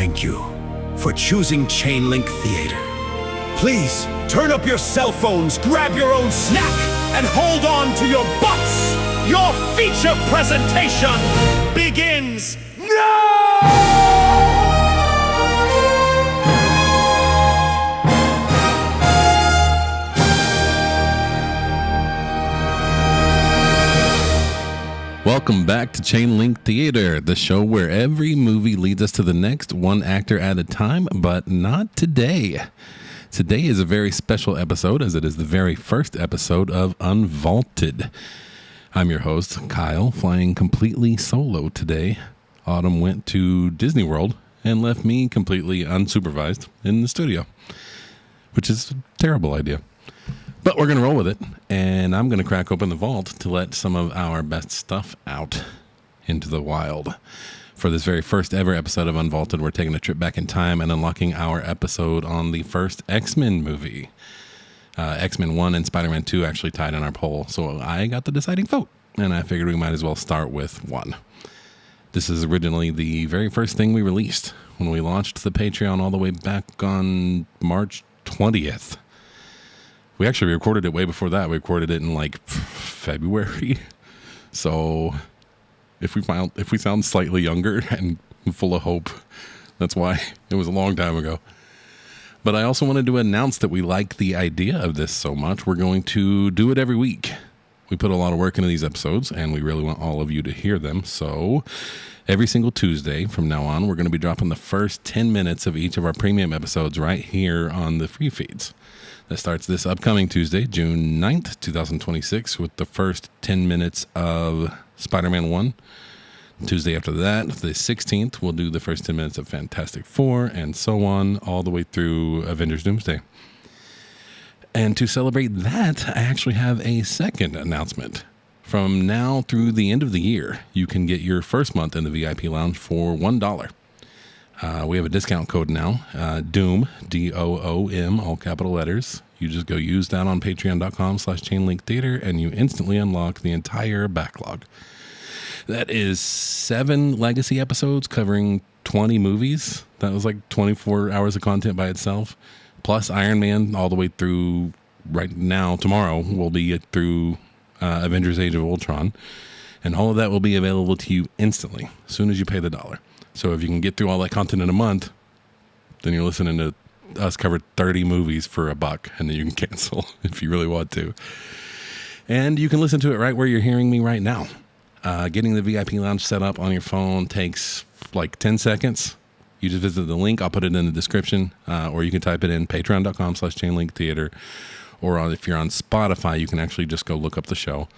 thank you for choosing Chainlink Theater. Please, turn up your cell phones, grab your own snack, and hold on to your butts! Your feature presentation begins now! Welcome back to Chainlink Theater, the show where every movie leads us to the next, one actor at a time, but not today. Today is a very special episode, as it is the very first episode of Unvaulted. I'm your host, Kyle, flying completely solo today. Autumn went to Disney World and left me completely unsupervised in the studio, which is a terrible idea. But we're going to roll with it, and I'm going to crack open the vault to let some of our best stuff out into the wild. For this very first ever episode of Unvaulted, we're taking a trip back in time and unlocking our episode on the first X-Men movie. X-Men 1 and Spider-Man 2 actually tied in our poll, so I got the deciding vote, and I figured we might as well start with 1. This is originally the very first thing we released when we launched the Patreon all the way back on March 20th. We actually recorded it way before that. We recorded it in like February. So if we sound slightly younger and full of hope, that's why. It was a long time ago. But I also wanted to announce that we like the idea of this so much, we're going to do it every week. We put a lot of work into these episodes, and we really want all of you to hear them. So every single Tuesday from now on, we're going to be dropping the first 10 minutes of each of our premium episodes right here on the free feeds. That starts this upcoming Tuesday, June 9th, 2026, with the first 10 minutes of Spider-Man 1. Tuesday after that, the 16th, we'll do the first 10 minutes of Fantastic Four, and so on, all the way through Avengers Doomsday. And to celebrate that, I actually have a second announcement. From now through the end of the year, you can get your first month in the VIP Lounge for $1. We have a discount code now, DOOM, D-O-O-M, all capital letters. You just go use that on patreon.com/chainlinktheater, and you instantly unlock the entire backlog. That is 7 legacy episodes covering 20 movies. That was like 24 hours of content by itself, plus Iron Man all the way through right now. Tomorrow we'll be through Avengers Age of Ultron, and all of that will be available to you instantly as soon as you pay the $1. So if you can get through all that content in a month, then you're listening to us cover 30 movies for $1, and then you can cancel if you really want to. And you can listen to it right where you're hearing me right now. Getting the VIP Lounge set up on your phone takes like 10 seconds. You just visit the link. I'll put it in the description, or you can type it in patreon.com/chainlinktheater. Or if you're on Spotify, you can actually just go look up the show.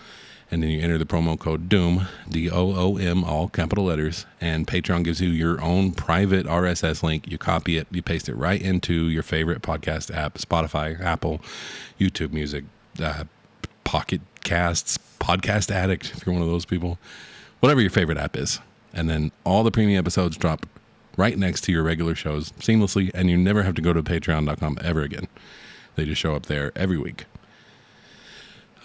And then you enter the promo code DOOM, D-O-O-M, all capital letters, and Patreon gives you your own private RSS link. You copy it, you paste it right into your favorite podcast app, Spotify, Apple, YouTube Music, Pocket Casts, Podcast Addict, if you're one of those people, whatever your favorite app is. And then all the premium episodes drop right next to your regular shows seamlessly, and you never have to go to patreon.com ever again. They just show up there every week.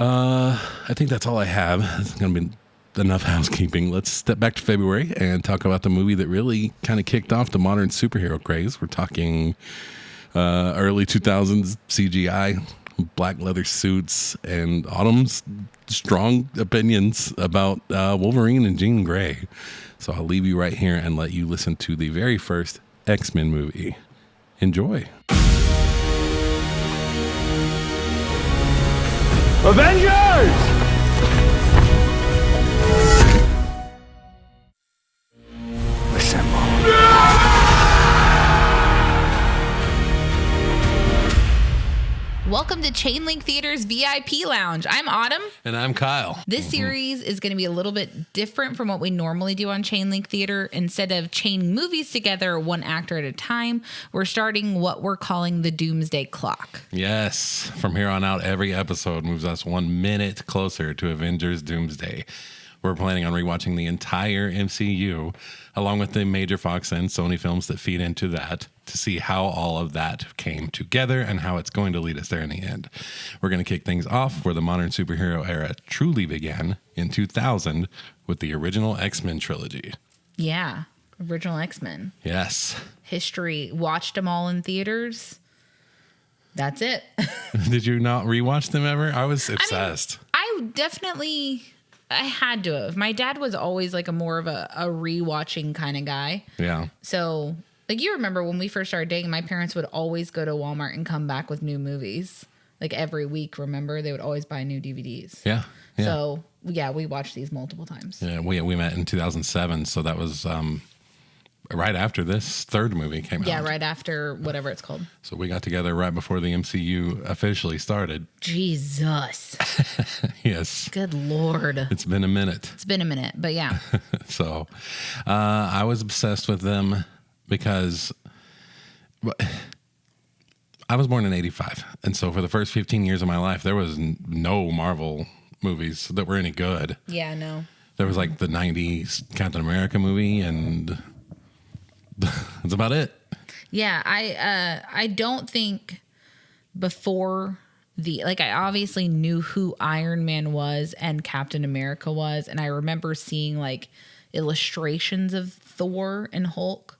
I think that's all I have. It's going to be enough housekeeping. Let's step back to February and talk about the movie that really kind of kicked off the modern superhero craze. We're talking early 2000s CGI, black leather suits, and Autumn's strong opinions about Wolverine and Jean Grey. So I'll leave you right here and let you listen to the very first X-Men movie. Enjoy. Avengers! Assemble. Welcome to Chainlink Theater's VIP Lounge. I'm Autumn. And I'm Kyle. This series is going to be a little bit different from what we normally do on Chainlink Theater. Instead of chaining movies together one actor at a time, we're starting what we're calling the Doomsday Clock. Yes. From here on out, every episode moves us 1 minute closer to Avengers Doomsday. We're planning on rewatching the entire MCU, along with the major Fox and Sony films that feed into that, to see how all of that came together and how it's going to lead us there in the end. We're going to kick things off where the modern superhero era truly began in 2000 with the original X-Men trilogy. Yeah. Original X-Men. Yes. History. Watched them all in theaters. That's it. Did you not rewatch them ever? I was obsessed. I had to have. My dad was always like a more of a rewatching kind of guy. Yeah. So, like, you remember when we first started dating, my parents would always go to Walmart and come back with new movies. Like every week, remember? They would always buy new DVDs. Yeah. So, yeah, we watched these multiple times. Yeah, we met in 2007, so that was right after this third movie came out. Yeah, right after whatever it's called. So we got together right before the MCU officially started. Jesus. Yes. Good Lord. It's been a minute. It's been a minute, but yeah. So I was obsessed with them because I was born in 85. And so for the first 15 years of my life, there was no Marvel movies that were any good. Yeah, no. There was like the 90s Captain America movie, and that's about it. Yeah, I don't think before I obviously knew who Iron Man was and Captain America was, and I remember seeing like illustrations of Thor and Hulk,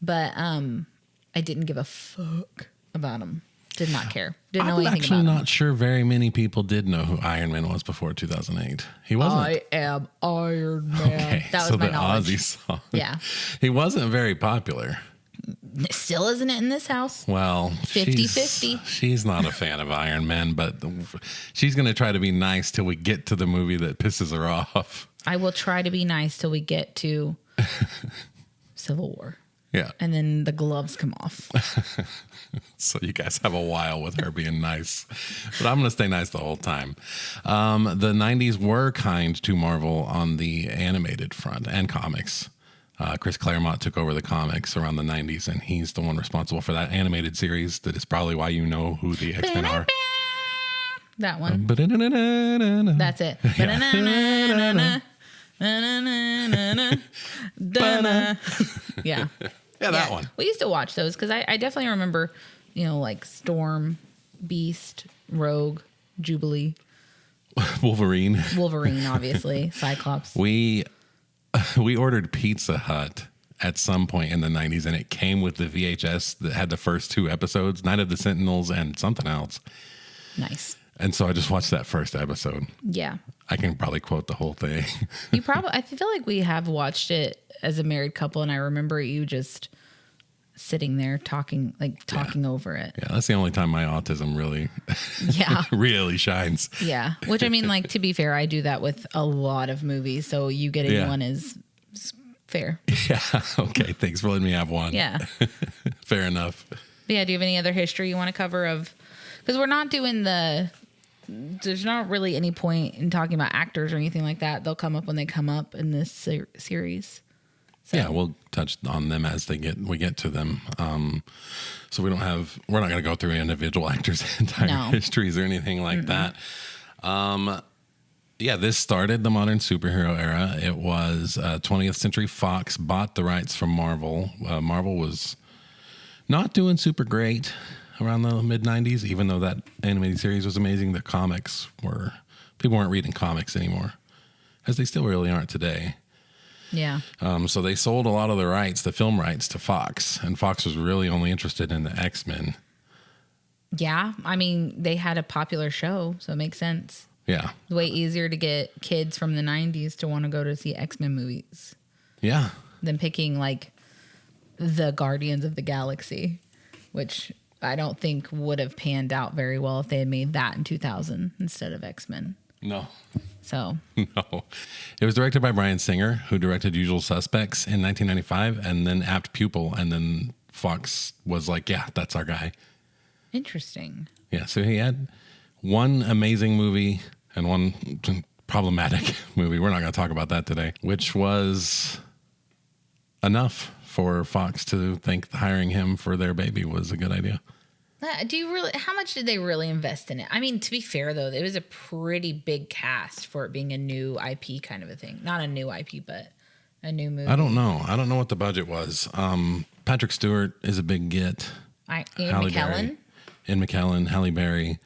but I didn't give a fuck about them. Did not care. Didn't know anything about I'm actually them. not sure very many people did know who Iron Man was before 2008. He wasn't. I am Iron Man. Okay, That was so my the knowledge. Ozzy song. Yeah. He wasn't very popular. Still isn't it in this house? Well, 50-50. She's not a fan of Iron Man, but she's going to try to be nice till we get to the movie that pisses her off. I will try to be nice till we get to Civil War. Yeah. And then the gloves come off. So you guys have a while with her being nice. But I'm going to stay nice the whole time. The 90s were kind to Marvel on the animated front and comics. Chris Claremont took over the comics around the 90s, and he's the one responsible for that animated series. That is probably why you know who the X-Men are. That one. Ba-da-da-da-da-da. That's it. Yeah. Yeah, that one. We used to watch those because I definitely remember, like Storm, Beast, Rogue, Jubilee, Wolverine. obviously, Cyclops. We ordered Pizza Hut at some point in the 90s, and it came with the VHS that had the first 2 episodes, Night of the Sentinels and something else. Nice. And so I just watched that first episode. Yeah. I can probably quote the whole thing. I feel like we have watched it as a married couple, and I remember you just sitting there talking over it. Yeah, that's the only time my autism really, Yeah. really shines. Yeah. Which, I mean, to be fair, I do that with a lot of movies. So you getting one is fair. Yeah. Okay. Thanks for letting me have one. Yeah. Fair enough. But yeah. Do you have any other history you want to cover because we're not doing there's not really any point in talking about actors or anything like that. They'll come up when they come up in this series. So. Yeah, we'll touch on them as we get to them. So we're not going to go through individual actors' entire histories or anything like that. Yeah, this started the modern superhero era. It was 20th Century Fox bought the rights from Marvel. Marvel was not doing super great around the mid 90s, even though that animated series was amazing. The comics people weren't reading comics anymore, as they still really aren't today. Yeah. So they sold a lot of the rights, the film rights, to Fox, and Fox was really only interested in the X-Men. Yeah. I mean, they had a popular show, so it makes sense. Yeah. It's way easier to get kids from the 90s to want to go to see X-Men movies. Yeah. Than picking the Guardians of the Galaxy, which I don't think would have panned out very well if they had made that in 2000 instead of X-Men. No. So. No. It was directed by Bryan Singer, who directed Usual Suspects in 1995, and then Apt Pupil, and then Fox was like, yeah, that's our guy. Interesting. Yeah, so he had one amazing movie and one problematic movie. We're not going to talk about that today, which was enough for Fox to think hiring him for their baby was a good idea. How much did they really invest in it? I mean, to be fair, though, it was a pretty big cast for it being a new IP kind of a thing. Not a new IP, but a new movie. I don't know. I don't know what the budget was. Patrick Stewart is a big get. McKellen? Ian McKellen, Halle Berry.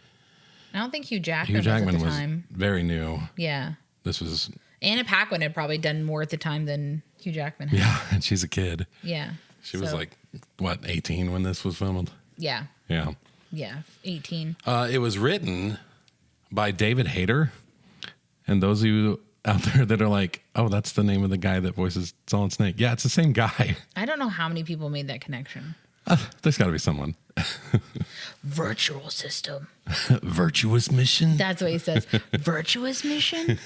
I don't think Hugh Jackman, Hugh Jackman was at the was time. very new. Yeah. This was Anna Paquin had probably done more at the time than Hugh Jackman had. Yeah, and she's a kid. Yeah. She was like, what, 18 when this was filmed? Yeah. Yeah. Yeah, 18. It was written by David Hayter. And those of you out there that are like, oh, that's the name of the guy that voices Solid Snake. Yeah, it's the same guy. I don't know how many people made that connection. There's got to be someone. Virtual system. Virtuous mission. That's what he says. Virtuous mission?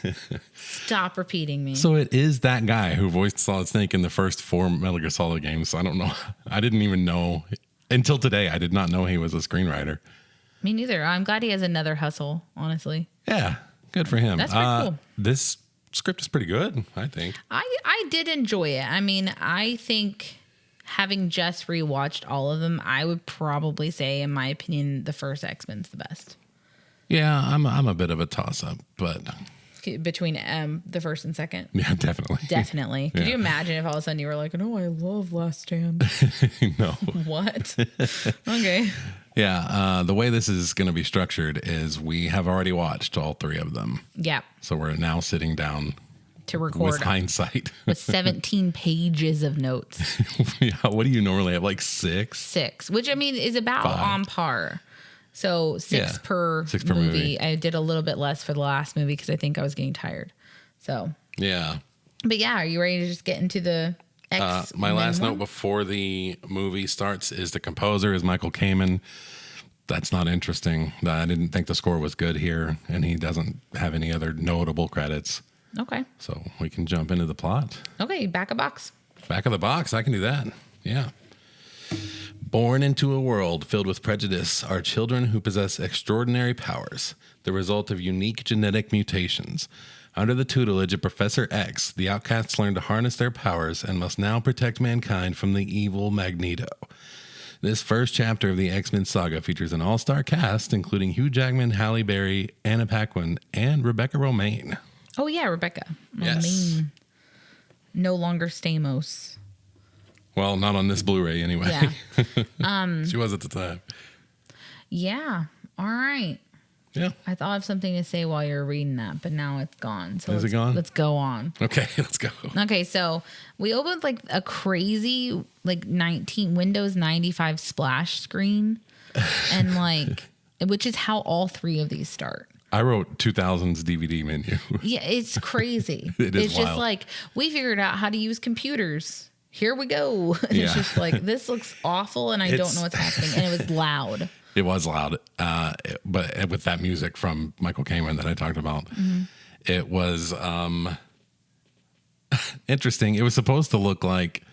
Stop repeating me. So it is that guy who voiced Solid Snake in the first 4 Metal Gear Solid games. I don't know. I didn't even know. Until today, I did not know he was a screenwriter. Me neither. I'm glad he has another hustle, honestly. Yeah, good for him. That's pretty cool. This script is pretty good, I think. I did enjoy it. I mean, I think having just rewatched all of them, I would probably say, in my opinion, the first X-Men's the best. Yeah, I'm a bit of a toss-up, but... Between the first and second? Yeah, definitely. Definitely. Could you imagine if all of a sudden you were like, no, I love Last Stand? No. What? Okay. Yeah, the way this is going to be structured is we have already watched all 3 of them. Yeah. So we're now sitting down To record. with hindsight. With 17 pages of notes. Yeah, what do you normally have, like 6? 6, which I mean is about 5. on par. So 6 per 6 per movie. movie. I did a little bit less for the last movie because I think I was getting tired. So, Yeah. but yeah, are you ready to just get into the X? My last note before the movie starts is the composer is Michael Kamen. That's not interesting. I didn't think the score was good here, and he doesn't have any other notable credits. Okay. So we can jump into the plot. Okay, back a box. Back of the box, I can do that. Yeah. Born into a world filled with prejudice are children who possess extraordinary powers, the result of unique genetic mutations. Under the tutelage of Professor X, the outcasts learn to harness their powers and must now protect mankind from the evil Magneto. This first chapter of the X-Men saga features an all-star cast, including Hugh Jackman, Halle Berry, Anna Paquin, and Rebecca Romijn. Oh, yeah, Rebecca. Yes. Romijn. No longer Stamos. Well, not on this Blu-ray anyway. Yeah. She was at the time. Yeah. All right. Yeah. I thought of something to say while you were reading that, but now it's gone. So Is it gone? Let's go on. Okay, let's go. Okay, so we opened like a crazy like Windows 95 splash screen, and like which is how all 3 of these start. I wrote 2000s DVD menu. Yeah, it's crazy. It is It's just wild. like we figured out how to use computers. Here we go. And Yeah. It's just like this looks awful, and I don't know what's happening. And it was loud. It was loud, but with that music from Michael Kamen that I talked about, it was interesting. It was supposed to look like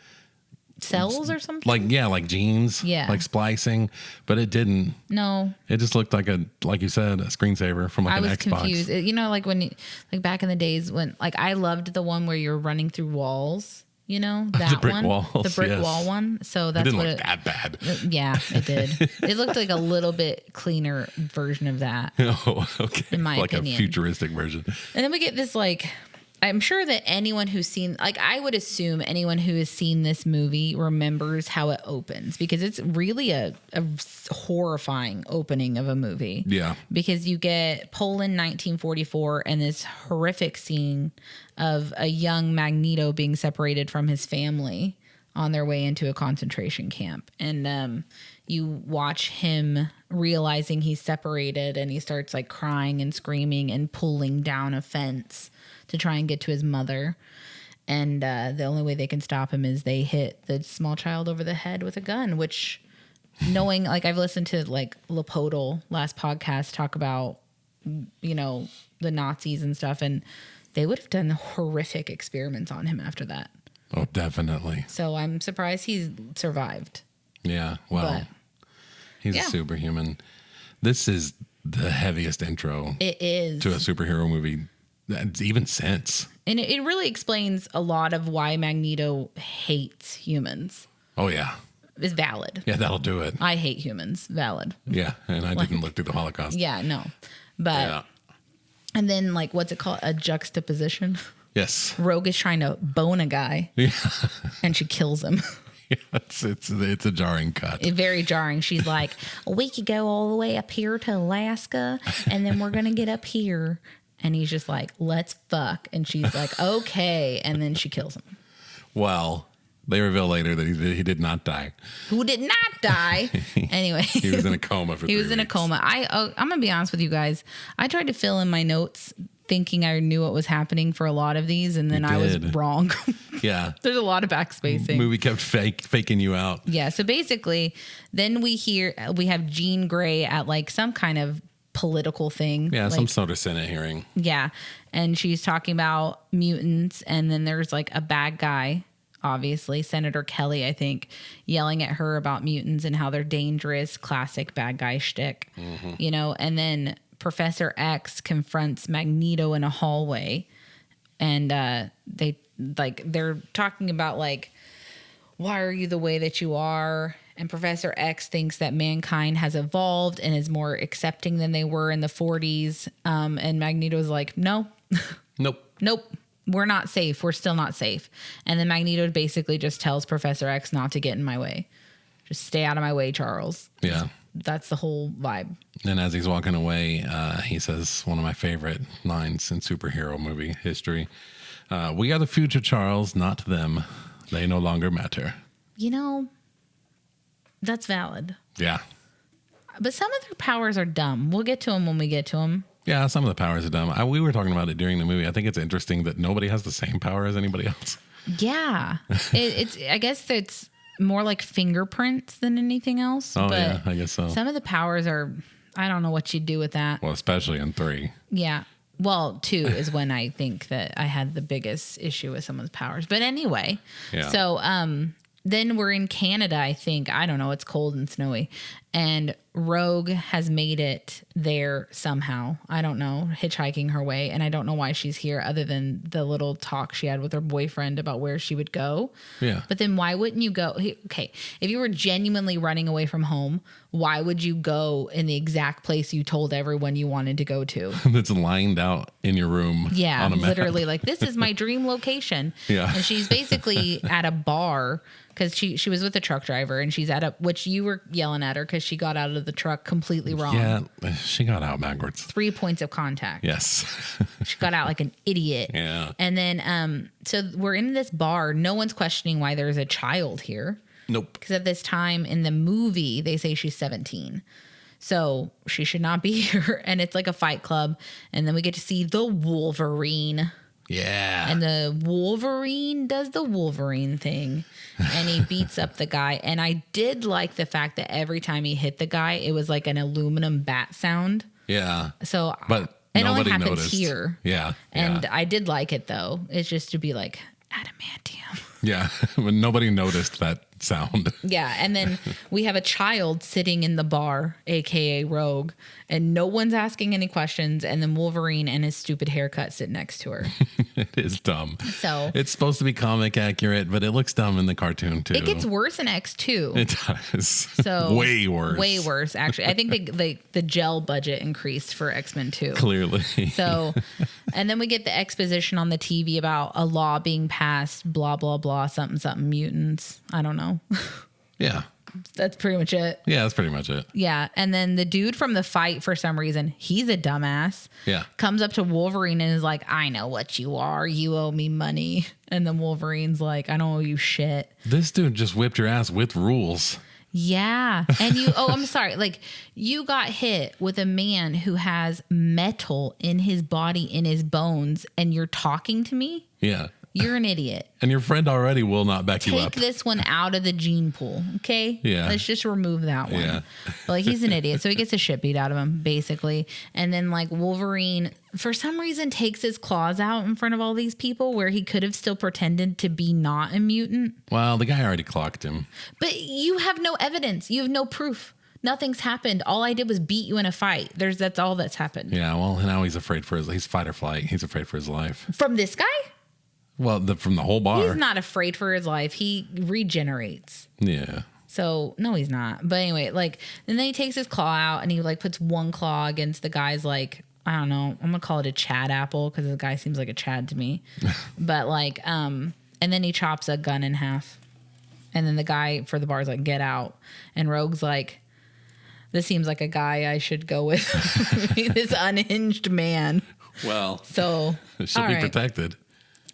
Cells or something? like genes, Yeah. like splicing, but it didn't. No. It just looked like like you said, a screensaver from like I an was Xbox. confused. You know, like when, like back in the days when, like I loved the one where you're running through walls. You know that brick one, walls, the brick yes. wall one. So It that's didn't what look that bad. Yeah, it did. It looked like a little bit cleaner version of that. Oh, okay. In my like opinion. a futuristic version. And then we get this like, I'm sure that anyone who's seen, like I would assume anyone who has seen this movie remembers how it opens because it's really a horrifying opening of a movie. Yeah. Because you get Poland 1944 and this horrific scene of a young Magneto being separated from his family on their way into a concentration camp. And you watch him realizing he's separated and he starts like crying and screaming and pulling down a fence to try and get to his mother. And the only way they can stop him is they hit the small child over the head with a gun, which knowing, like I've listened to like Lapodal last podcast talk about, you know, the Nazis and stuff, and they would have done horrific experiments on him after that. Oh, definitely. So I'm surprised he survived. Yeah. Well, he's yeah. a superhuman. This is the heaviest intro It is. to a superhero movie even since. And it really explains a lot of why Magneto hates humans. Oh, yeah. Is valid. Yeah, that'll do it. I hate humans. Valid. Yeah. And I didn't look through the Holocaust. Yeah, no. But, Yeah. and then like, what's it called? A juxtaposition. Yes. Rogue is trying to bone a guy Yeah. and she kills him. Yeah, it's a jarring cut. It's very jarring. She's like, we could go all the way up here to Alaska and then we're going to get up here And he's just like, let's fuck. And she's like, okay. And then she kills him. Well, they reveal later that he did not die. Who did not die? Anyway. He was in a coma for 3 weeks. He was in a coma. I'm going to be honest with you guys. I tried to fill in my notes thinking I knew what was happening for a lot of these, and then I was wrong. Yeah. There's a lot of backspacing. Movie kept faking you out. Yeah. So basically, then we have Jean Grey at like some kind of political thing. Yeah, like, some sort of Senate hearing. Yeah. And she's talking about mutants, and then there's like a bad guy, obviously, Senator Kelly, I think, yelling at her about mutants and how they're dangerous, classic bad guy shtick, you know, and then Professor X confronts Magneto in a hallway, and they're talking about like, why are you the way that you are? And Professor X thinks that mankind has evolved and is more accepting than they were in the 40s. And Magneto's like, no, nope, we're not safe. We're still not safe. And then Magneto basically just tells Professor X not to get in my way. Just stay out of my way, Charles. Yeah. That's the whole vibe. And as he's walking away, he says one of my favorite lines in superhero movie history. We are the future, Charles, not them. They no longer matter. You know, that's valid. Yeah. But some of their powers are dumb. We'll get to them when we get to them. Yeah, some of the powers are dumb. We were talking about it during the movie. I think it's interesting that nobody has the same power as anybody else. Yeah. I guess it's more like fingerprints than anything else. Oh, but yeah, I guess so. Some of the powers are, I don't know what you'd do with that. Well, especially in 3. Yeah. Well, 2 is when I think that I had the biggest issue with some of the powers. But anyway, yeah. So then we're in Canada, I think. I don't know. It's cold and snowy. And Rogue has made it there somehow. I don't know, hitchhiking her way. And I don't know why she's here other than the little talk she had with her boyfriend about where she would go. Yeah. But then why wouldn't you go? Okay, if you were genuinely running away from home, why would you go in the exact place you told everyone you wanted to go to? That's lined out in your room. Yeah, on a map. literally like, this is my dream location. Yeah. And she's basically at a bar because she was with a truck driver, and she's at which you were yelling at her because she got out of the truck completely wrong. Yeah, she got out backwards. 3 points of contact. Yes. She got out like an idiot. Yeah. And then so we're in this bar. No one's questioning why there's a child here. Nope. Because at this time in the movie, they say she's 17. So she should not be here. And it's like a fight club. And then we get to see the Wolverine. Yeah. And the Wolverine does the Wolverine thing. And he beats up the guy. And I did like the fact that every time he hit the guy, it was like an aluminum bat sound. Yeah. So but it only nobody happens noticed. here. Yeah. And yeah. I did like it, though. It's just to be like, adamantium. Yeah. But nobody noticed that sound. Yeah. And then we have a child sitting in the bar, AKA Rogue, and no one's asking any questions. And then Wolverine and his stupid haircut sit next to her. It is dumb. So it's supposed to be comic accurate, but it looks dumb in the cartoon too. it gets worse in X2. It does. So way worse. Way worse, actually. I think the gel budget increased for X-Men 2. Clearly. So, and then we get the exposition on the TV about a law being passed, blah, blah, blah, something, something, mutants. I don't know. Yeah. That's pretty much it. Yeah, that's pretty much it. Yeah. And then the dude from the fight, for some reason, he's a dumbass. Yeah. Comes up to Wolverine and is like, I know what you are. You owe me money. And then Wolverine's like, I don't owe you shit. This dude just whipped your ass with rules. Yeah. And I'm sorry. Like, you got hit with a man who has metal in his body, in his bones, and you're talking to me? Yeah. You're an idiot. And your friend already will not back you up. Take this one out of the gene pool, okay? Yeah. Let's just remove that one. Yeah. But like, he's an idiot, so he gets the shit beat out of him, basically. And then like Wolverine, for some reason, takes his claws out in front of all these people where he could have still pretended to be not a mutant. Well, the guy already clocked him. But you have no evidence. You have no proof. Nothing's happened. All I did was beat you in a fight. That's all that's happened. Yeah, well, now he's afraid for he's fight or flight. He's afraid for his life. From this guy? Well, from the whole bar. He's not afraid for his life. He regenerates. Yeah. So, no, he's not. But anyway, like, and then he takes his claw out and he, like, puts one claw against the guy's, like, I don't know. I'm going to call it a Chad apple because the guy seems like a Chad to me. But, like, and then he chops a gun in half. And then the guy for the bar is like, get out. And Rogue's like, this seems like a guy I should go with. This unhinged man. Well, So she'll all be right. protected.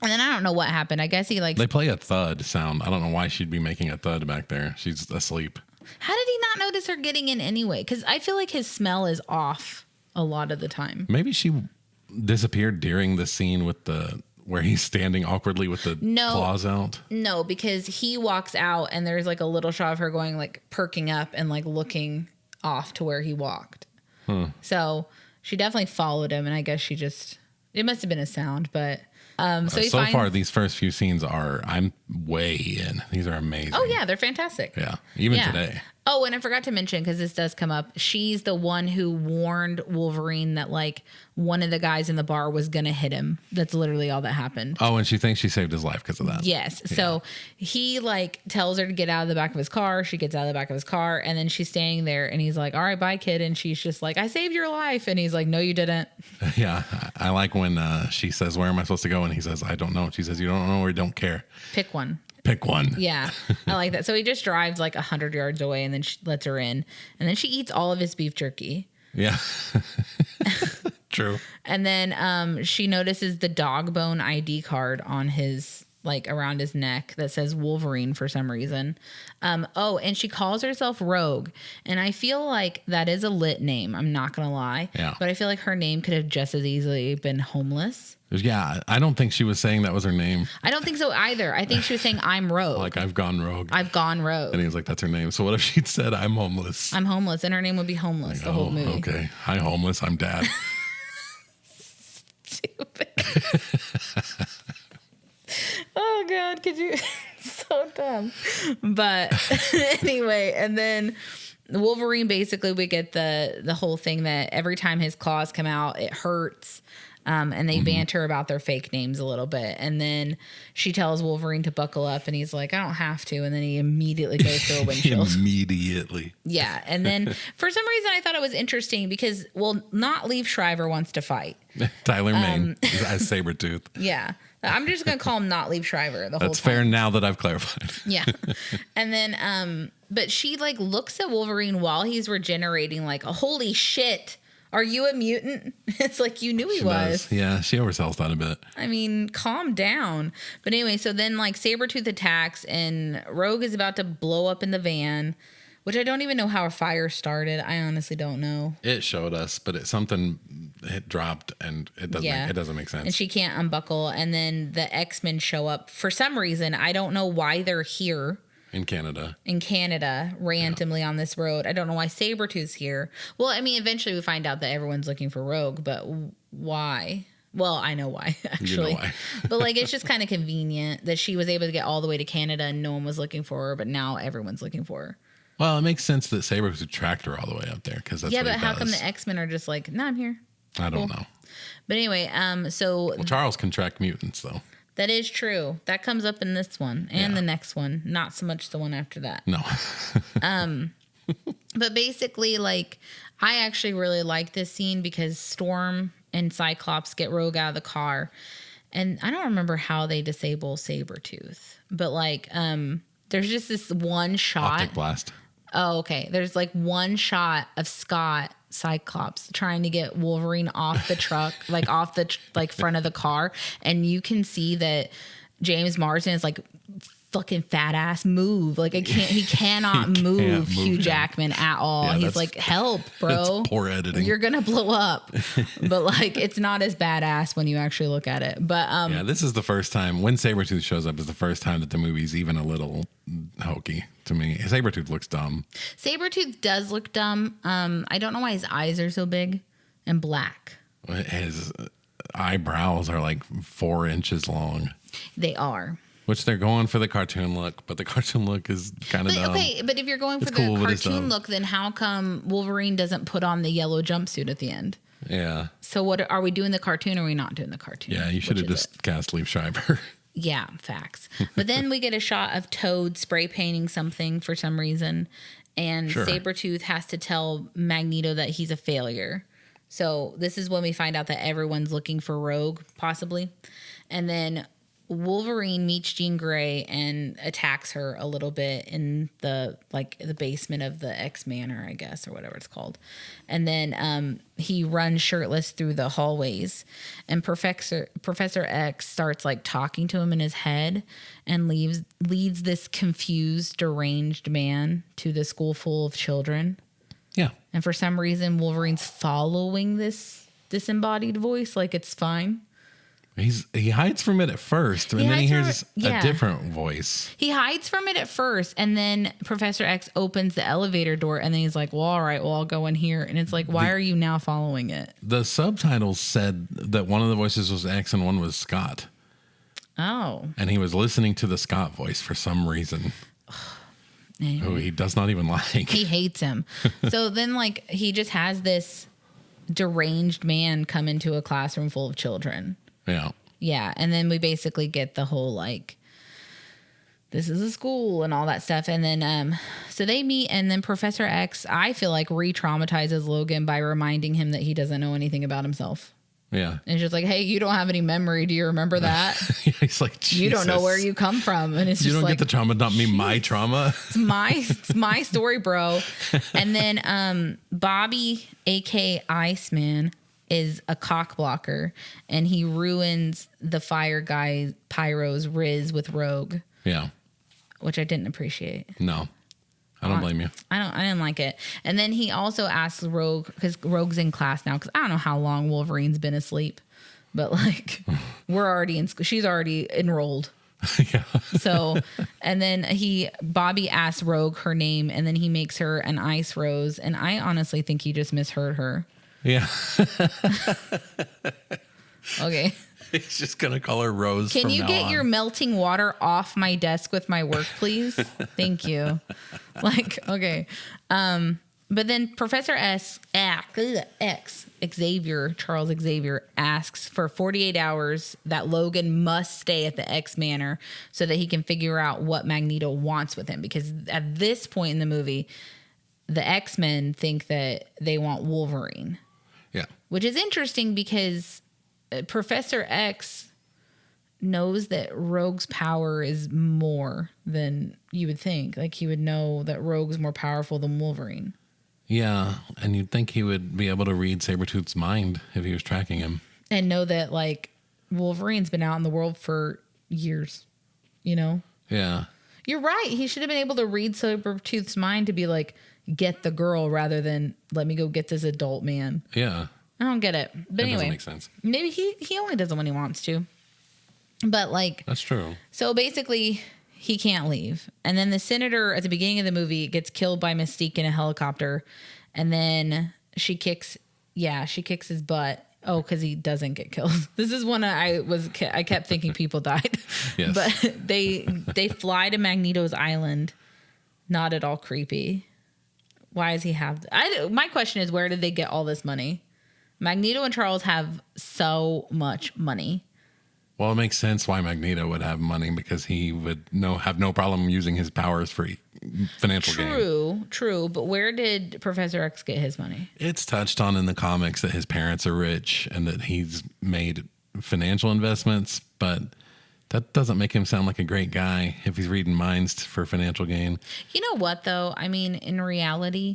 And then I don't know what happened. I guess he like. They play a thud sound. I don't know why she'd be making a thud back there. She's asleep. How did he not notice her getting in anyway? Because I feel like his smell is off a lot of the time. Maybe she disappeared during the scene with where he's standing awkwardly with the claws out. No, because he walks out and there's like a little shot of her going like perking up and like looking off to where he walked. So she definitely followed him, and I guess it must have been a sound, but so far these first few scenes I'm way in. These are amazing. Oh yeah, they're fantastic. Yeah, even today. Oh, and I forgot to mention, because this does come up, she's the one who warned Wolverine that like one of the guys in the bar was gonna hit him. That's literally all that happened. Oh, and she thinks she saved his life because of that. Yes. Yeah. So he like tells her to get out of the back of his car. She gets out of the back of his car, and then she's standing there, and he's like, "All right, bye, kid." And she's just like, "I saved your life." And he's like, "No, you didn't." Yeah, I like when she says, "Where am I supposed to go?" And he says, "I don't know." She says, "You don't know or don't care. Pick one." Pick one." Yeah, I like that. So he just drives like 100 yards away, and then she lets her in, and then she eats all of his beef jerky. Yeah. True. And then she notices the dog bone ID card on his, like around his neck that says Wolverine for some reason. And she calls herself Rogue. And I feel like that is a lit name. I'm not going to lie. Yeah. But I feel like her name could have just as easily been Homeless. Yeah, I don't think she was saying that was her name. I don't think so either. I think she was saying, I'm Rogue. Like, I've gone rogue. I've gone rogue. And he was like, that's her name. So what if she'd said, I'm homeless? I'm homeless. And her name would be Homeless the whole movie. Okay. Hi, homeless. I'm dad. Stupid. Oh God, could you? So dumb. But anyway, and then Wolverine, basically we get the whole thing that every time his claws come out, it hurts. And they banter about their fake names a little bit. And then she tells Wolverine to buckle up, and he's like, I don't have to. And then he immediately goes through a windshield. Immediately. Yeah. And then for some reason I thought it was interesting because, well, not Liev Schreiber wants to fight. Tyler Mane as Sabretooth. Yeah. I'm just going to call him not Liev Schreiber the whole time. That's fair now that I've clarified. Yeah. And then, but she like looks at Wolverine while he's regenerating like, holy shit. Are you a mutant? It's like, you knew he was. Yeah, she oversells that a bit. I mean, calm down. But anyway, so then like Sabretooth attacks, and Rogue is about to blow up in the van, which I don't even know how a fire started. I honestly don't know. It showed us, but it dropped, and it doesn't make sense. And she can't unbuckle. And then the X-Men show up for some reason. I don't know why they're here. In Canada, randomly on this road. I don't know why Sabretooth's here. Well, I mean, eventually we find out that everyone's looking for Rogue, but why? Well, I know why, actually. You know why. But like, it's just kind of convenient that she was able to get all the way to Canada and no one was looking for her, but now everyone's looking for her. Well, it makes sense that Sabretooth tracked her all the way up there, because that's yeah, what but he how does. come the X-Men are just like, no, I'm here. I don't know. But anyway, so Charles can track mutants, though. that is true. That comes up in this one and the next one. Not so much the one after that. No. But basically, like, I actually really like this scene because Storm and Cyclops get Rogue out of the car. And I don't remember how they disable Sabretooth. But, like, there's just this one shot. Optic blast. Oh, okay. There's, like, one shot of Scott Cyclops trying to get Wolverine off the truck, like off the front of the car, and you can see that James Marsden is like, fucking fat ass move. Like he cannot move Hugh Jackman at all. Yeah, he's like, help, bro. That's poor editing. You're gonna blow up. But like, it's not as badass when you actually look at it. But yeah, this is the first time when Sabretooth shows up is the first time that the movie's even a little hokey to me. Sabretooth looks dumb. Sabretooth does look dumb. I don't know why his eyes are so big and black. His eyebrows are like 4 inches long. They are. Which they're going for the cartoon look, but the cartoon look is kind of dumb. Okay, but if you're going for cool, the but it's cartoon dumb. look, then how come Wolverine doesn't put on the yellow jumpsuit at the end? Yeah. So what are we doing the cartoon or are we not doing the cartoon? Yeah, you should have Which is just cast Liev Schreiber. Yeah, facts. But then we get a shot of Toad spray painting something for some reason, and Sure. Sabretooth has to tell Magneto that he's a failure. So this is when we find out that everyone's looking for Rogue, possibly. And then Wolverine meets Jean Grey and attacks her a little bit in the basement of the X Manor, I guess, or whatever it's called. And then he runs shirtless through the hallways, and Professor X starts like talking to him in his head and leads this confused, deranged man to the school full of children. Yeah. And for some reason, Wolverine's following this disembodied voice like it's fine. He hides from it at first, and then he hears a different voice. He hides from it at first, and then Professor X opens the elevator door, and then he's like, well, all right, well, I'll go in here. And it's like, why are you now following it? The subtitles said that one of the voices was X and one was Scott. Oh. And he was listening to the Scott voice for some reason. Anyway. Who he does not even like. He hates him. So then, like, he just has this deranged man come into a classroom full of children. Yeah. Yeah. And then we basically get the whole like, this is a school and all that stuff. And then, so they meet, and then Professor X, I feel like, re-traumatizes Logan by reminding him that he doesn't know anything about himself. Yeah. And it's just like, hey, you don't have any memory. Do you remember that? He's like, Jesus. You don't know where you come from. And it's you just don't like, get the trauma, not me, my trauma. It's my story, bro. And then Bobby, aka Iceman, is a cock blocker, and he ruins the fire guy Pyro's Riz with Rogue. Yeah. Which I didn't appreciate. No. I don't blame you. I didn't like it. And then he also asks Rogue, because Rogue's in class now, because I don't know how long Wolverine's been asleep, but like we're already in school. She's already enrolled. Yeah. So, and then Bobby asks Rogue her name, and then he makes her an ice rose. And I honestly think he just misheard her. Yeah. Okay. He's just going to call her Rose. Can you get your melting water off my desk with my work, please? Thank you. Like, okay. But then Professor Charles Xavier asks for 48 hours that Logan must stay at the X Manor so that he can figure out what Magneto wants with him. Because at this point in the movie, the X-Men think that they want Wolverine. Yeah. Which is interesting because Professor X knows that Rogue's power is more than you would think. Like, he would know that Rogue's more powerful than Wolverine. Yeah, and you'd think he would be able to read Sabretooth's mind if he was tracking him. And know that, like, Wolverine's been out in the world for years, you know? Yeah. You're right. He should have been able to read Sabretooth's mind to be like, get the girl rather than let me go get this adult man. Yeah. I don't get it. But anyway, doesn't make sense. Maybe he only does it when he wants to. But like, that's true. So basically, he can't leave. And then the senator at the beginning of the movie gets killed by Mystique in a helicopter. And then she kicks his butt. Oh, because he doesn't get killed. This is when I kept thinking people died. Yes. But they fly to Magneto's island. Not at all creepy. Why does he have... my question is, where did they get all this money? Magneto and Charles have so much money. Well, it makes sense why Magneto would have money, because he would have no problem using his powers for financial gain. True. But where did Professor X get his money? It's touched on in the comics that his parents are rich and that he's made financial investments, but that doesn't make him sound like a great guy if he's reading minds for financial gain. You know what, though? I mean, in reality,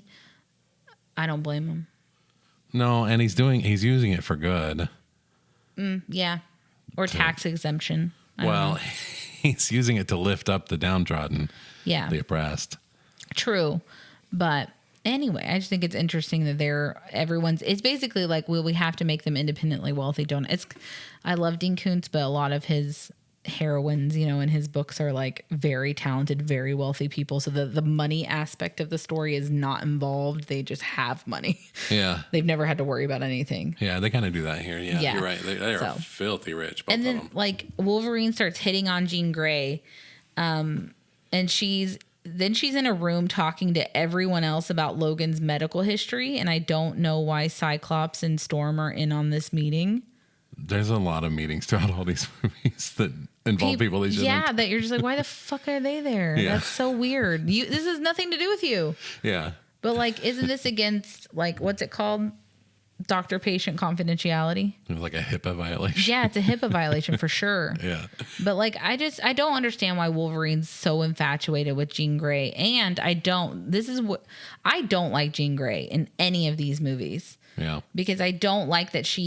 I don't blame him. No, and he's using it for good. Yeah. Or tax exemption. Well, he's using it to lift up the downtrodden. Yeah. The oppressed. True. But anyway, I just think it's interesting that it's basically like, well, we have to make them independently wealthy. I love Dean Koontz, but a lot of his heroines, in his books are like very talented, very wealthy people. So the money aspect of the story is not involved. They just have money. Yeah. They've never had to worry about anything. Yeah, they kind of do that here. Yeah, you're right. They are filthy rich, both and then, of them. like, Wolverine starts hitting on Jean Grey, and she's in a room talking to everyone else about Logan's medical history, and I don't know why Cyclops and Storm are in on this meeting. There's a lot of meetings throughout all these movies that involve people they shouldn't. Yeah, that you're just like, why the fuck are they there? Yeah. That's so weird. This has nothing to do with you. Yeah. But, like, isn't this against, like, what's it called? doctor-patient confidentiality. It was like a HIPAA violation. Yeah, it's a HIPAA violation for sure. Yeah. But like, I don't understand why Wolverine's so infatuated with Jean Grey. And I don't like Jean Grey in any of these movies. Yeah. Because I don't like that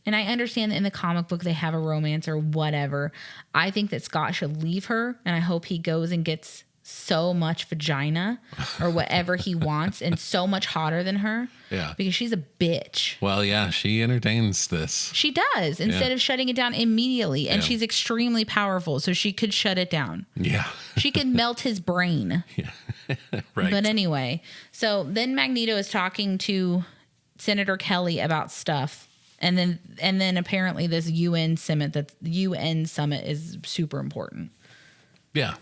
and I understand that in the comic book they have a romance or whatever. I think that Scott should leave her, and I hope he goes and gets so much vagina or whatever he wants and so much hotter than her. Yeah. Because she's a bitch. Well, yeah, she entertains this. She does, instead of shutting it down immediately. And she's extremely powerful, so she could shut it down. Yeah. She could melt his brain. Yeah. Right. But anyway, so then Magneto is talking to Senator Kelly about stuff. And then apparently this UN summit is super important. Yeah.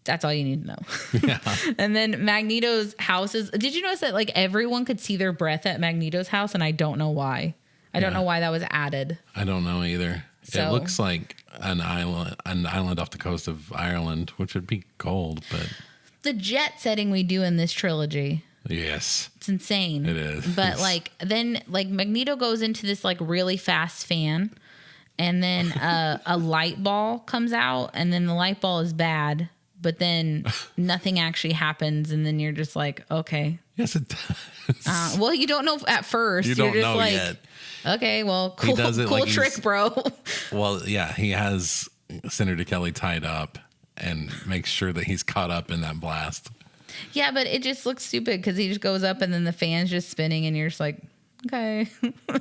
That's all you need to know. Yeah. And then Magneto's house did you notice that like everyone could see their breath at Magneto's house? And I don't know why. I don't know why that was added. I don't know either. So, it looks like an island off the coast of Ireland, which would be cold, but the jet setting we do in this trilogy. Yes. It's insane. It is. But like then like Magneto goes into this like really fast fan, and then a light ball comes out, and then the light ball is bad, but then nothing actually happens, and then you're just like, okay. Yes, it does. Well, you don't know at first. You don't You're just know like, yet. Okay, well, cool, He does it cool like trick, bro. Well, yeah, he has Senator Kelly tied up and makes sure that he's caught up in that blast. Yeah, but it just looks stupid because he just goes up and then the fan's just spinning and you're just like, okay.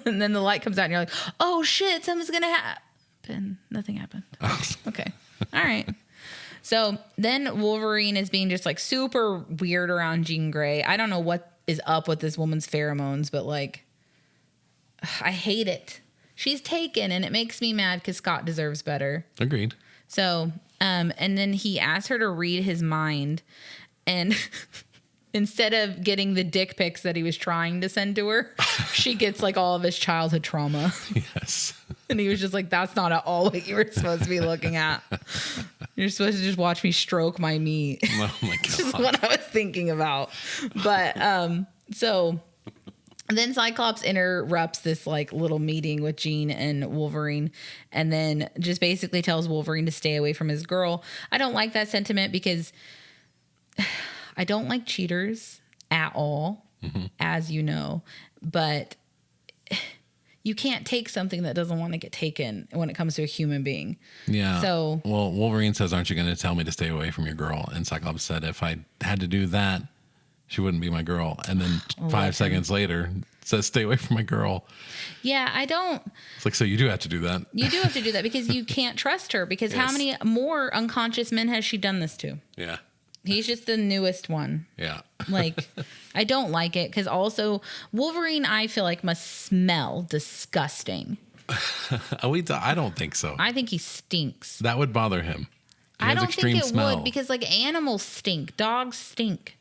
And then the light comes out and you're like, oh shit, something's going to happen. Nothing happened. Okay. All right. So then Wolverine is being just like super weird around Jean Grey. I don't know what is up with this woman's pheromones, but like, I hate it. She's taken and it makes me mad because Scott deserves better. Agreed. So, and then he asked her to read his mind. And instead of getting the dick pics that he was trying to send to her, she gets like all of his childhood trauma. Yes. And he was just like, that's not at all what you were supposed to be looking at. You're supposed to just watch me stroke my meat. Oh my God. This is what I was thinking about. But so then Cyclops interrupts this like little meeting with Jean and Wolverine, and then just basically tells Wolverine to stay away from his girl. I don't like that sentiment because I don't like cheaters at all, as you know, but you can't take something that doesn't want to get taken when it comes to a human being. Yeah. So, well, Wolverine says, aren't you going to tell me to stay away from your girl? And Cyclops said, if I had to do that, she wouldn't be my girl. And then 5 seconds later says, stay away from my girl. Yeah, I don't. It's like, so you do have to do that. You do have to do that because you can't trust her because how many more unconscious men has she done this to? Yeah. He's just the newest one. Yeah. Like, I don't like it because also Wolverine, I feel like must smell disgusting. I don't think so. I think he stinks. That would bother him. I don't think it would because like animals stink. Dogs stink.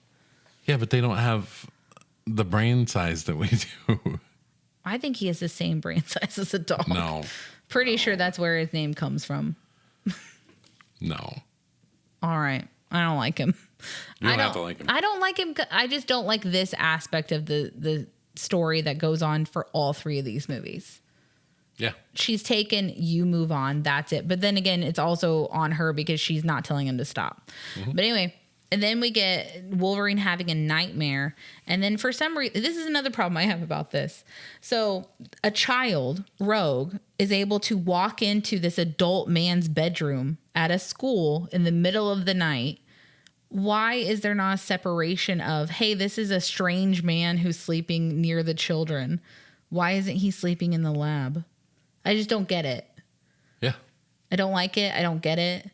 Yeah, but they don't have the brain size that we do. I think he has the same brain size as a dog. No. Pretty sure that's where his name comes from. No. All right. I don't like him. You don't have to like him. I don't like him. I just don't like this aspect of the story that goes on for all three of these movies. Yeah. She's taken, you move on. That's it. But then again, it's also on her because she's not telling him to stop. But anyway, and then we get Wolverine having a nightmare. And then for some reason, this is another problem I have about this. So a child, Rogue, is able to walk into this adult man's bedroom at a school in the middle of the night. Why is there not a separation of, hey, this is a strange man who's sleeping near the children? Why isn't he sleeping in the lab? I just don't get it. Yeah. I don't like it. I don't get it.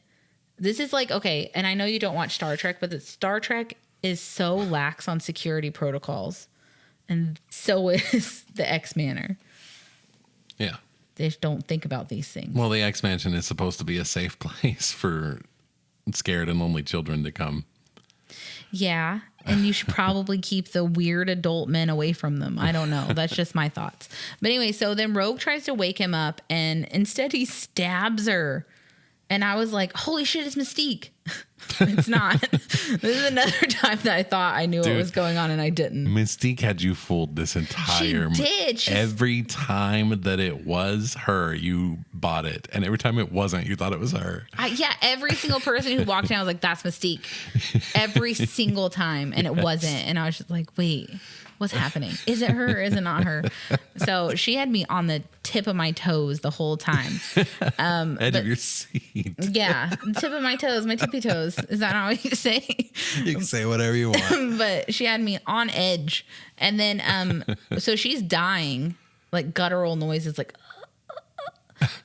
This is like, okay, and I know you don't watch Star Trek, but the Star Trek is so lax on security protocols. And so is the X-Manor. Yeah. They just don't think about these things. Well, the X-Mansion is supposed to be a safe place for scared and lonely children to come. Yeah, and you should probably keep the weird adult men away from them. I don't know. That's just my thoughts. But anyway, so then Rogue tries to wake him up, and instead he stabs her. And I was like, holy shit, it's Mystique. It's not. This is another time that I thought I knew what was going on and I didn't. Mystique had you fooled this entire. She did. Every time that it was her, you bought it, and every time it wasn't, you thought it was her. Yeah, every single person who walked in, I was like, "That's Mystique." Every single time, and it wasn't. And I was just like, "Wait, what's happening? Is it her or is it not her?" So she had me on the tip of my toes the whole time. Edge of your seat. Yeah, tip of my toes, my tippy toes. Is that not what you say? You can say whatever you want. But she had me on edge. And then, so she's dying, like guttural noises, like,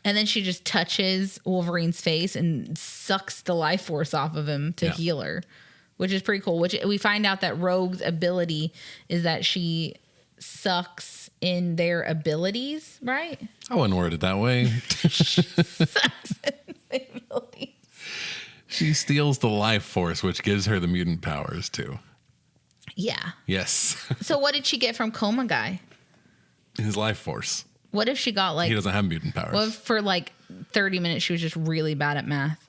and then she just touches Wolverine's face and sucks the life force off of him to heal her, which is pretty cool. Which we find out that Rogue's ability is that she sucks in their abilities, right? I wouldn't word it that way. Sucks in their abilities. She steals the life force, which gives her the mutant powers too. Yeah. Yes. So what did she get from Coma Guy? His life force. What if she got like... He doesn't have mutant powers. What if for like 30 minutes she was just really bad at math?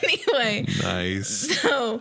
Anyway. Nice. So,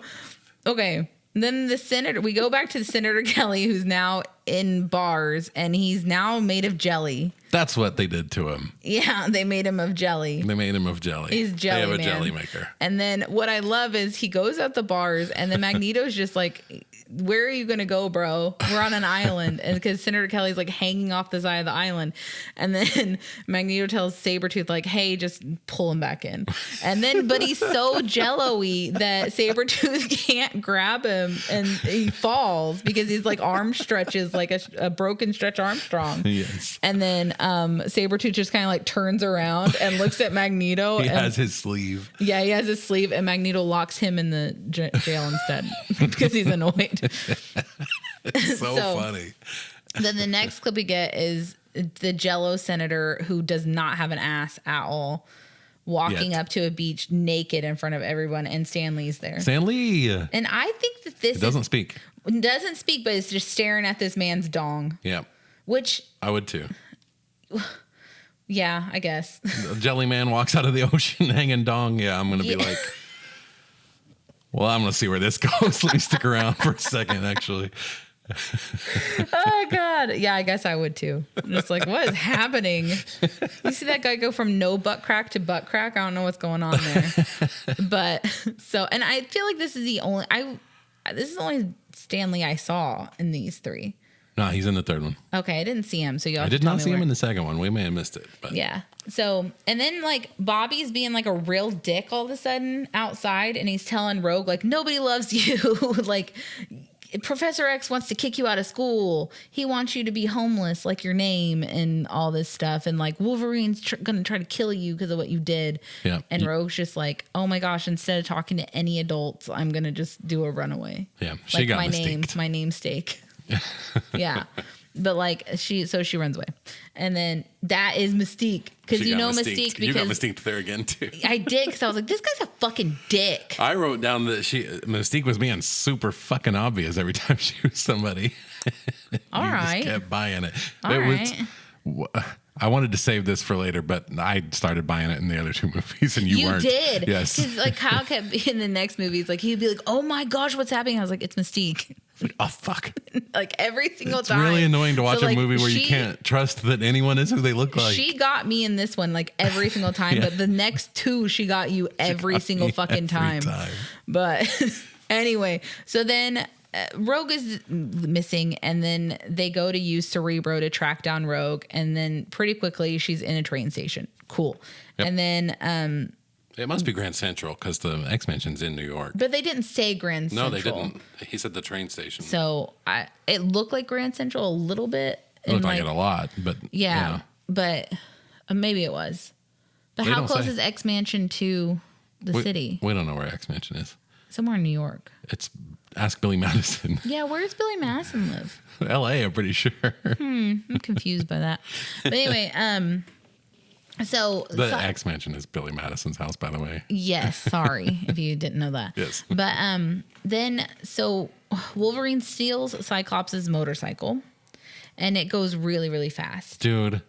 okay. Then the senator, we go back to the Senator Kelly, who's now in bars, and he's now made of jelly. That's what they did to him. Yeah, they made him of jelly. They made him of jelly. He's jelly. They have man. a jelly maker. And then what I love is he goes out the bars, and then Magneto's just like, "Where are you gonna go, bro? We're on an island." And because Senator Kelly's like hanging off the side of the island, and then Magneto tells Sabretooth like, "Hey, just pull him back in." And then, but he's so jello-y that Sabretooth can't grab him, and he falls because his like arm stretches like a broken Stretch Armstrong. Yes. And then Sabretooth just kind of like turns around and looks at Magneto. He and, has his sleeve. Yeah, he has his sleeve, and Magneto locks him in the jail instead because he's annoyed. It's so funny. Then the next clip we get is the Jello senator who does not have an ass at all, walking up to a beach naked in front of everyone, and Stan Lee's there. Stan Lee. And I think that this doesn't speak. Doesn't speak, but it's just staring at this man's dong. Yeah. Which I would too. Yeah, I guess. The jelly man walks out of the ocean hanging dong. Yeah, I'm going to be like, well, I'm going to see where this goes. Let me stick around for a second, actually. Oh, God. Yeah, I guess I would too. I'm just like, what is happening? You see that guy go from no butt crack to butt crack? I don't know what's going on there. But so, and I feel like this is the only, this is the only Stan Lee I saw in these three. No, he's in the third one. Okay, I didn't see him, so I did not see him in the second one. We may have missed it. But. Yeah. So, and then like Bobby's being like a real dick all of a sudden outside, and he's telling Rogue like, nobody loves you. Like Professor X wants to kick you out of school. He wants you to be homeless like your name and all this stuff. And like Wolverine's going to try to kill you because of what you did. Yeah. And Rogue's just like, oh my gosh, instead of talking to any adults, I'm going to just do a runaway. Yeah. She like got my namesake. Yeah. But like she runs away. And then that is Mystique. Because you know Mystique. Because you got Mystique there again too. I did, because I was like, this guy's a fucking dick. I wrote down that Mystique was being super fucking obvious every time she was somebody. All right. Just kept buying it. I wanted to save this for later, but I started buying it in the other two movies, and you weren't. You did. Yes. Because like Kyle kept in the next movies, like he'd be like, oh my gosh, what's happening? I was like, it's Mystique. Oh, fuck. Like every single time. It's really annoying to watch So, a like, movie where you can't trust that anyone is who they look like. She got me in this one like every single time, but the next two, she got you every single fucking time. But anyway, so then Rogue is missing, and then they go to use Cerebro to track down Rogue, and then pretty quickly she's in a train station. Cool. Yep. And then it must be Grand Central because the X-Mansion's in New York. but they didn't say Grand Central. No, they didn't. He said the train station. So it looked like Grand Central a little bit. It looked like it a lot, but yeah. But maybe it was. But how close is X Mansion to the city? We don't know where X Mansion is. Somewhere in New York. It's ask Billy Madison. Yeah, where does Billy Madison live? L.A. I'm pretty sure. I'm confused by that. But anyway, so the X Mansion is Billy Madison's house, by the way. Yes, sorry if you didn't know that. Yes. But then so Wolverine steals Cyclops' motorcycle, and it goes really, really fast. Dude.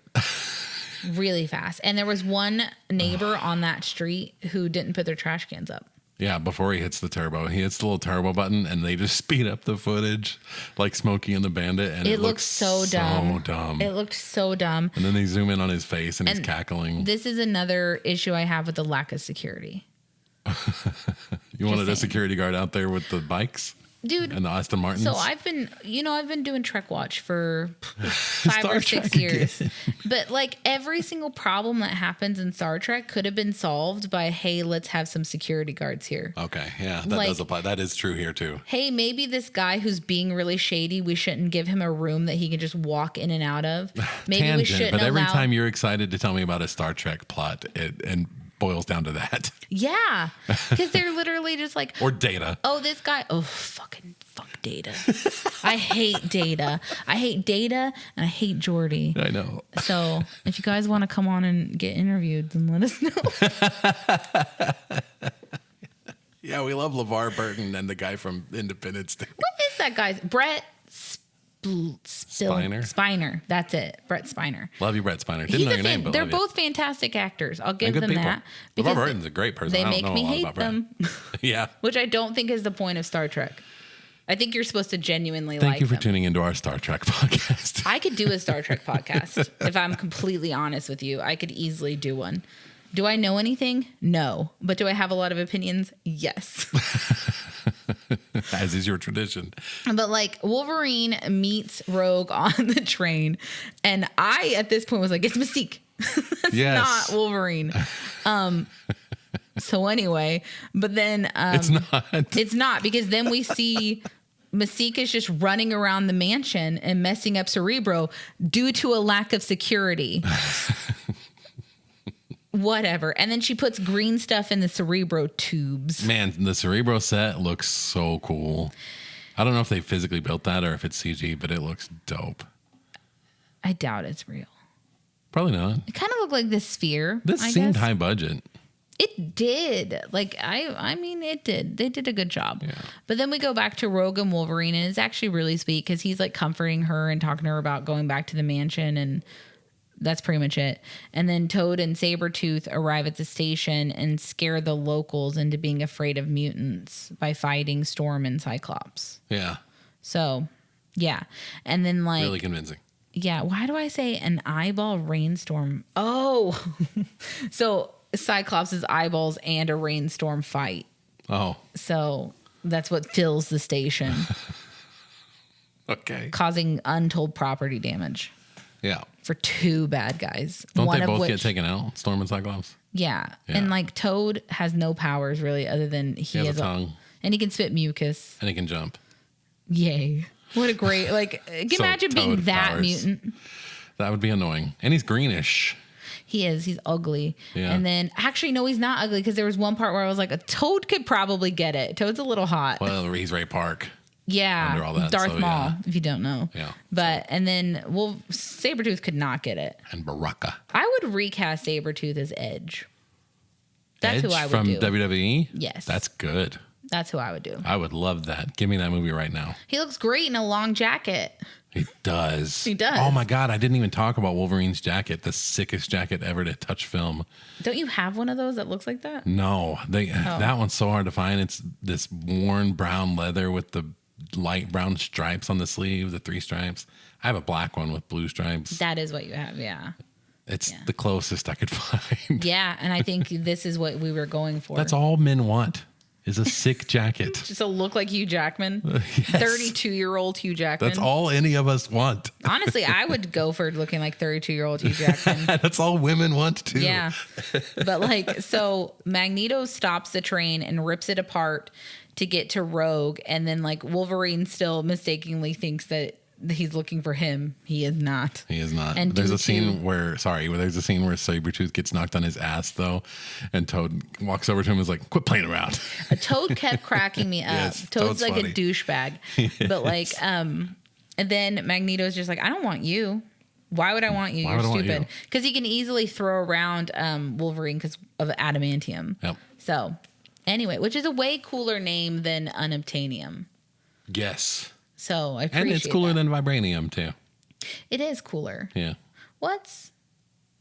Really fast. And there was one neighbor on that street who didn't put their trash cans up. Yeah, before he hits the turbo. He hits the little turbo button, and they just speed up the footage like Smokey and the Bandit, and it looks so dumb. It looked so dumb. And then they zoom in on his face, and he's cackling. This is another issue I have with the lack of security. You wanted a security guard out there with the bikes? Dude, and the Aston Martins. So I've been doing Trek Watch for 5 or 6 years. But like every single problem that happens in Star Trek could have been solved by, hey, let's have some security guards here. Okay, yeah, that does apply. That is true here too. Hey, maybe this guy who's being really shady, we shouldn't give him a room that he can just walk in and out of. Maybe Tangent, we shouldn't. But every time you're excited to tell me about a Star Trek plot, it boils down to that. Yeah, because they're literally just like, or Data. Oh, this guy. Oh, fuck Data. I hate Data. I hate Data and I hate Geordi. I know. So if you guys want to come on and get interviewed, then let us know. Yeah, we love LeVar Burton and the guy from Independence Day. What is that guy's? Brett Spiner. That's it. Brett Spiner. Love you, Brett Spiner. Didn't know your name, but they're both fantastic actors. I'll give them people. that. LeVar Burton's a great person. They I don't make know me a lot hate about them. Yeah. Which I don't think is the point of Star Trek. I think you're supposed to genuinely Thank you for them. tuning into our Star Trek podcast. I could do a Star Trek podcast. If I'm completely honest with you, I could easily do one. Do I know anything? No. But do I have a lot of opinions? Yes. As is your tradition. But like Wolverine meets Rogue on the train. And I, at this point, was like, it's Mystique. That's not Wolverine. So anyway, but then it's not because then we see Mystique is just running around the mansion and messing up Cerebro due to a lack of security. Whatever. And then she puts green stuff in the Cerebro tubes. Man, the Cerebro set looks so cool. I don't know if they physically built that or if it's CG, but it looks dope. I doubt it's real. Probably not. It kind of looked like the sphere. This seemed high budget. It did. Like, I mean, it did. They did a good job. Yeah. But then we go back to Rogue and Wolverine, and it's actually really sweet because he's like comforting her and talking to her about going back to the mansion, and that's pretty much it. And then Toad and Sabretooth arrive at the station and scare the locals into being afraid of mutants by fighting Storm and Cyclops. Yeah. So, yeah. And then like... really convincing. Yeah. Why do I say an eyeball rainstorm? Oh! So... Cyclops' eyeballs and a rainstorm fight. Oh. So that's what fills the station. Okay. Causing untold property damage. Yeah. For two bad guys. Don't they both get taken out? Storm and Cyclops? Yeah. And like Toad has no powers really other than he has a tongue. And he can spit mucus. And he can jump. Yay. What a great, like, imagine being that powers. Mutant. That would be annoying. And he's greenish. He is. He's ugly. Yeah. And then, actually, no, he's not ugly because there was one part where I was like, a Toad could probably get it. Toad's a little hot. Well, he's Ray Park. Yeah. Under all that, Darth Maul, if you don't know. Yeah. But, and then, well, Sabretooth could not get it. And Baraka. I would recast Sabretooth as Edge. That's who I would from do. WWE? Yes. That's good. That's who I would do. I would love that. Give me that movie right now. He looks great in a long jacket. He does. He does. Oh my God. I didn't even talk about Wolverine's jacket, the sickest jacket ever to touch film. Don't you have one of those that looks like that? No. That one's so hard to find. It's this worn brown leather with the light brown stripes on the sleeve, the 3 stripes. I have a black one with blue stripes. That is what you have, yeah. It's the closest I could find. Yeah, and I think this is what we were going for. That's all men want. Is a sick jacket. Just to look like Hugh Jackman. Yes. 32-year-old Hugh Jackman. That's all any of us want. Honestly, I would go for looking like 32-year-old Hugh Jackman. That's all women want too. Yeah. But like, so Magneto stops the train and rips it apart to get to Rogue. And then like Wolverine still mistakenly thinks that he's looking for him. He is not. He is not. And there's a scene where Sabretooth gets knocked on his ass though, and Toad walks over to him and is like, quit playing around. A Toad kept cracking me up. Yes, Toad's like funny. a douchebag. Yes. But like, and then Magneto's just like, I don't want you. Why would I want you? You're stupid. Because he can easily throw around Wolverine because of adamantium. Yep. So anyway, which is a way cooler name than unobtainium. Yes. So I appreciate And it's cooler that. than vibranium too. It is cooler. Yeah.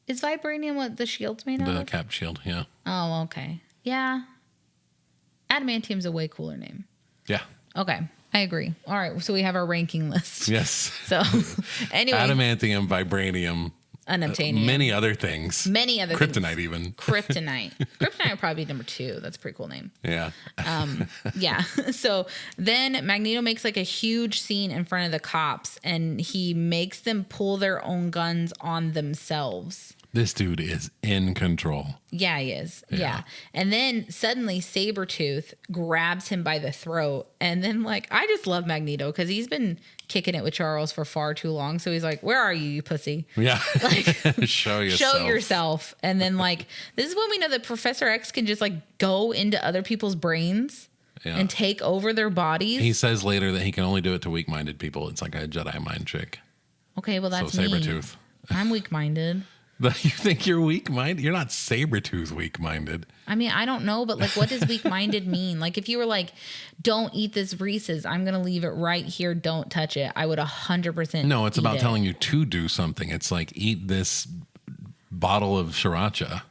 Is vibranium what the shield's made out The of? cap shield, yeah. Oh, okay. Yeah. Adamantium's a way cooler name. Yeah. Okay. I agree. All right. So we have our ranking list. Yes. So anyway. Adamantium, vibranium, Unobtainium. many other things. Kryptonite even. Kryptonite. Kryptonite would probably be number 2. That's a pretty cool name. Yeah. Yeah. So then Magneto makes like a huge scene in front of the cops and he makes them pull their own guns on themselves. This dude is in control. Yeah, he is. Yeah. And then suddenly Sabretooth grabs him by the throat. And then, like, I just love Magneto because he's been kicking it with Charles for far too long. So he's like, where are you, you pussy? Yeah. Like, Show yourself. Show yourself. And then, like, this is when we know that Professor X can just, like, go into other people's brains and take over their bodies. He says later that he can only do it to weak-minded people. It's like a Jedi mind trick. Okay, well, that's so me. Sabretooth. I'm weak-minded. You think you're weak-minded? You're not Sabretooth weak-minded. I mean, I don't know, but like, what does weak-minded mean? Like, if you were like, don't eat this Reese's, I'm going to leave it right here. Don't touch it. I would 100%. No, it's about telling you to do something. It's like, eat this bottle of sriracha.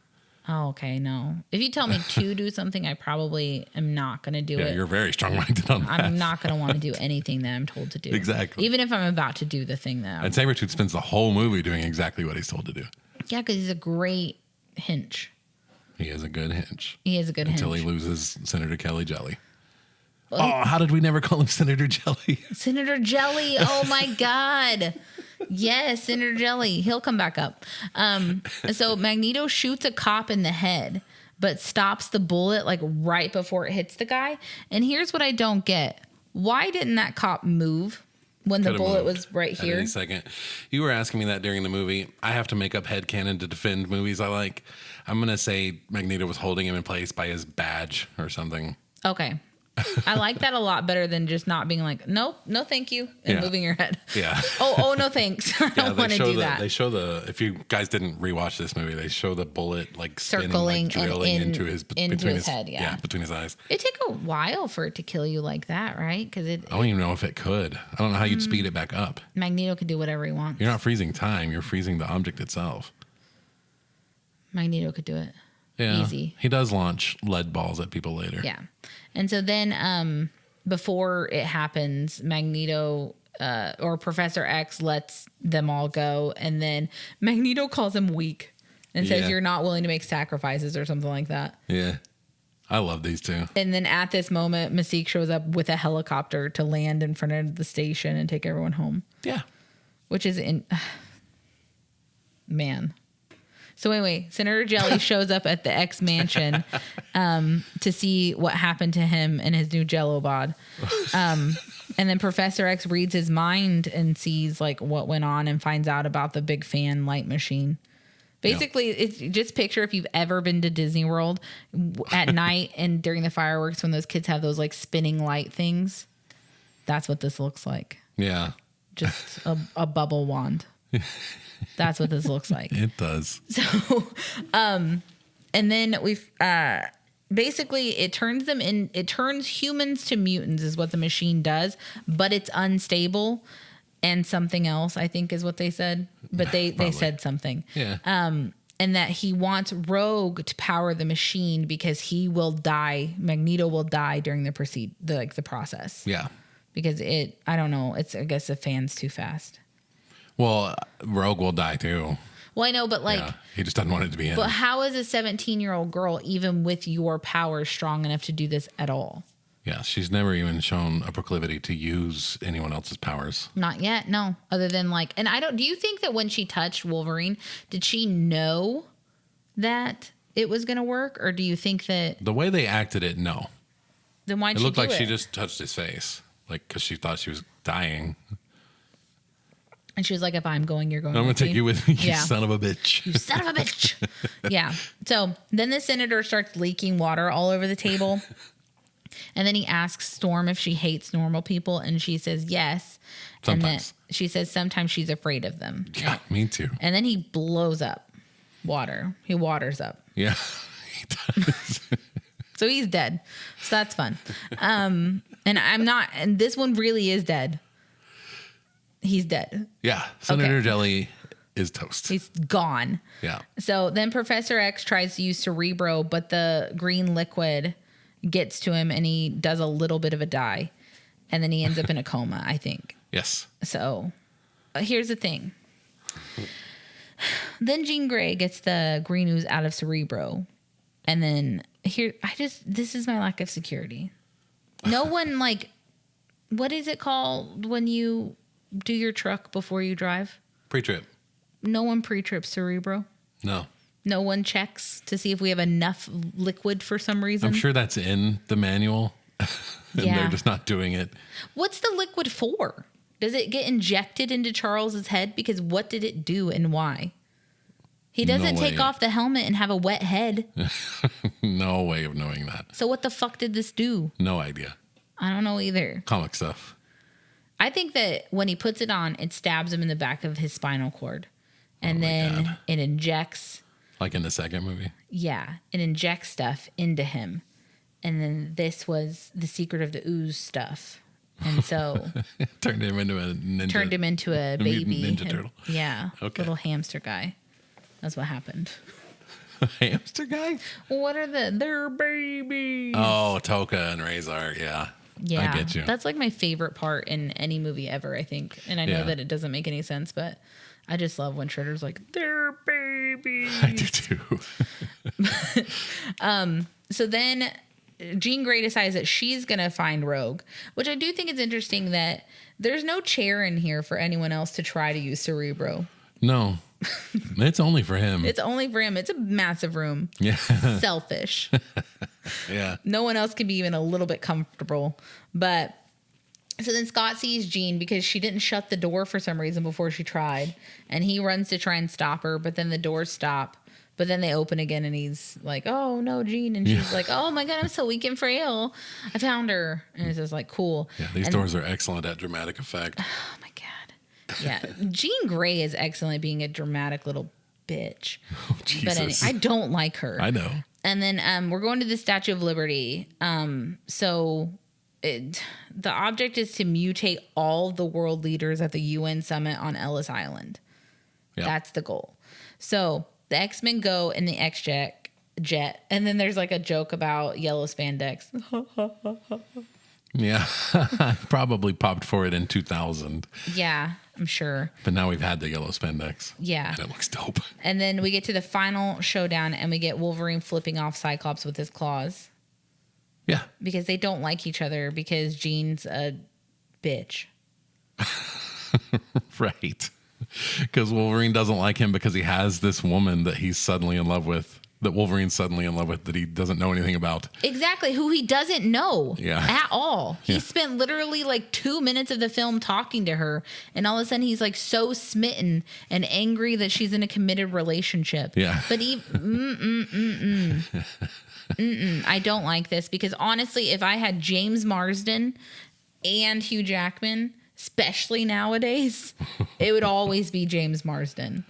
Oh, okay. No. If you tell me to do something, I probably am not going to do it. Yeah, you're very strong-minded on that. I'm not going to want to do anything that I'm told to do. Exactly. Even if I'm about to do the thing that And Sabretooth spends the whole movie doing exactly what he's told to do. Yeah, because he's a great hinge. He is a good hinge. He is a good Until hinge. he loses Senator Kelly Jelly. How did we never call him Senator Jelly? Senator Jelly. Oh, my God. Yes, Senator Jelly. He'll come back up. So Magneto shoots a cop in the head, but stops the bullet like right before it hits the guy. And here's what I don't get. Why didn't that cop move when the bullet was right here? Any second. You were asking me that during the movie. I have to make up headcanon to defend movies I like. I'm going to say Magneto was holding him in place by his badge or something. Okay. I like that a lot better than just not being like, nope, no thank you, and moving your head. Yeah. Oh, no thanks. I don't want to do that. They show if you guys didn't rewatch this movie, they show the bullet like spinning, circling, like drilling into his head. Yeah, between his eyes. It took a while for it to kill you like that, right? Because I don't even know if it could. I don't know how you'd speed it back up. Magneto could do whatever he wants. You're not freezing time. You're freezing the object itself. Magneto could do it. Yeah. Easy. He does launch lead balls at people later. Yeah. And so then before it happens, Magneto or Professor X lets them all go. And then Magneto calls him weak and says, you're not willing to make sacrifices or something like that. Yeah. I love these two. And then at this moment, Mystique shows up with a helicopter to land in front of the station and take everyone home. Yeah. Which is man. So anyway, Senator Jelly shows up at the X mansion to see what happened to him and his new Jello bod. And then Professor X reads his mind and sees like what went on and finds out about the big fan light machine. Basically, it's just picture if you've ever been to Disney World at night and during the fireworks when those kids have those like spinning light things. That's what this looks like. Yeah. Just a bubble wand. That's what this looks like. It does. So, and then we've basically it turns humans to mutants is what the machine does, but it's unstable and something else, I think is what they said. But they said something. Yeah. And that he wants Rogue to power the machine because he will die. Magneto will die during the process. Yeah. Because I don't know. I guess the fan's too fast. Well, Rogue will die too. Well, I know, but like, he just doesn't want it to be him. But how is a 17-year-old girl, even with your powers, strong enough to do this at all? Yeah, she's never even shown a proclivity to use anyone else's powers. Not yet, no. Other than like, and do you think that when she touched Wolverine, did she know that it was going to work? Or do you think that... The way they acted it, no. Then why'd she do it? It looked like she just touched his face. Like, because she thought she was dying. And she was like, if I'm going, you're going. I'm going to take you with me, you son of a bitch. You son of a bitch. Yeah. So then the senator starts leaking water all over the table. And then he asks Storm if she hates normal people. And she says yes. Sometimes. And then she says sometimes she's afraid of them. Yeah, me too. And then he blows up water. He waters up. Yeah, he does. So he's dead. So that's fun. And this one really is dead. He's dead. Yeah. Senator Jelly is toast. He's gone. Yeah. So then Professor X tries to use Cerebro, but the green liquid gets to him and he does a little bit of a die. And then he ends up in a coma, I think. Yes. So here's the thing. Then Jean Grey gets the green ooze out of Cerebro. And then this is my lack of security. No one, like, what is it called when you do your truck before you drive? Pre-trip. No one pre-trips Cerebro. No. No one checks to see if we have enough liquid for some reason. I'm sure that's in the manual. And they're just not doing it. What's the liquid for? Does it get injected into Charles's head? Because what did it do and why? He doesn't take off the helmet and have a wet head. No way of knowing that. So what the fuck did this do? No idea. I don't know either. Comic stuff. I think that when he puts it on, it stabs him in the back of his spinal cord. And then it injects. Like in the second movie? Yeah. It injects stuff into him. And then this was the secret of the ooze stuff. And so. Turned him into a ninja. Turned him into a baby. Ninja turtle. Yeah. Okay. Little hamster guy. That's what happened. Hamster guy? What are they're babies? Oh, Toka and Razor. Yeah. Yeah. I get you. That's like my favorite part in any movie ever, I think. And I know that it doesn't make any sense, but I just love when Shredder's like, they're babies. I do too. So then Jean Grey decides that she's going to find Rogue, which I do think is interesting that there's no chair in here for anyone else to try to use Cerebro. No. It's only for him. It's only for him. It's a massive room. Yeah. Selfish. Yeah. No one else can be even a little bit comfortable. But so then Scott sees Jean because she didn't shut the door for some reason before she tried. And he runs to try and stop her, but then the doors stop. But then they open again and he's like, oh, no, Jean. And she's like, oh, my God, I'm so weak and frail. I found her. And it's just like, cool. Yeah, these doors are excellent at dramatic effect. Oh, my God. Yeah. Jean Grey is excellent at being a dramatic little bitch. Oh, Jesus. But anyway, I don't like her. I know. And then we're going to the Statue of Liberty. The object is to mutate all the world leaders at the UN summit on Ellis Island. Yep. That's the goal. So the X-Men go in the X-Jet, and then there's like a joke about yellow spandex. Yeah. Probably popped for it in 2000. Yeah, I'm sure. But now we've had the yellow spandex. Yeah. And it looks dope. And then we get to the final showdown, and we get Wolverine flipping off Cyclops with his claws. Yeah. Because they don't like each other because Jean's a bitch. Right. Because Wolverine doesn't like him because he has this woman that he's suddenly in love with, that Wolverine's suddenly in love with, that he doesn't know anything about. Exactly. Who he doesn't know at all. He Yeah. spent literally like 2 minutes of the film talking to her, and all of a sudden he's like so smitten and angry that she's in a committed relationship. Yeah. But I don't like this because honestly, if I had James Marsden and Hugh Jackman, especially nowadays, it would always be James Marsden.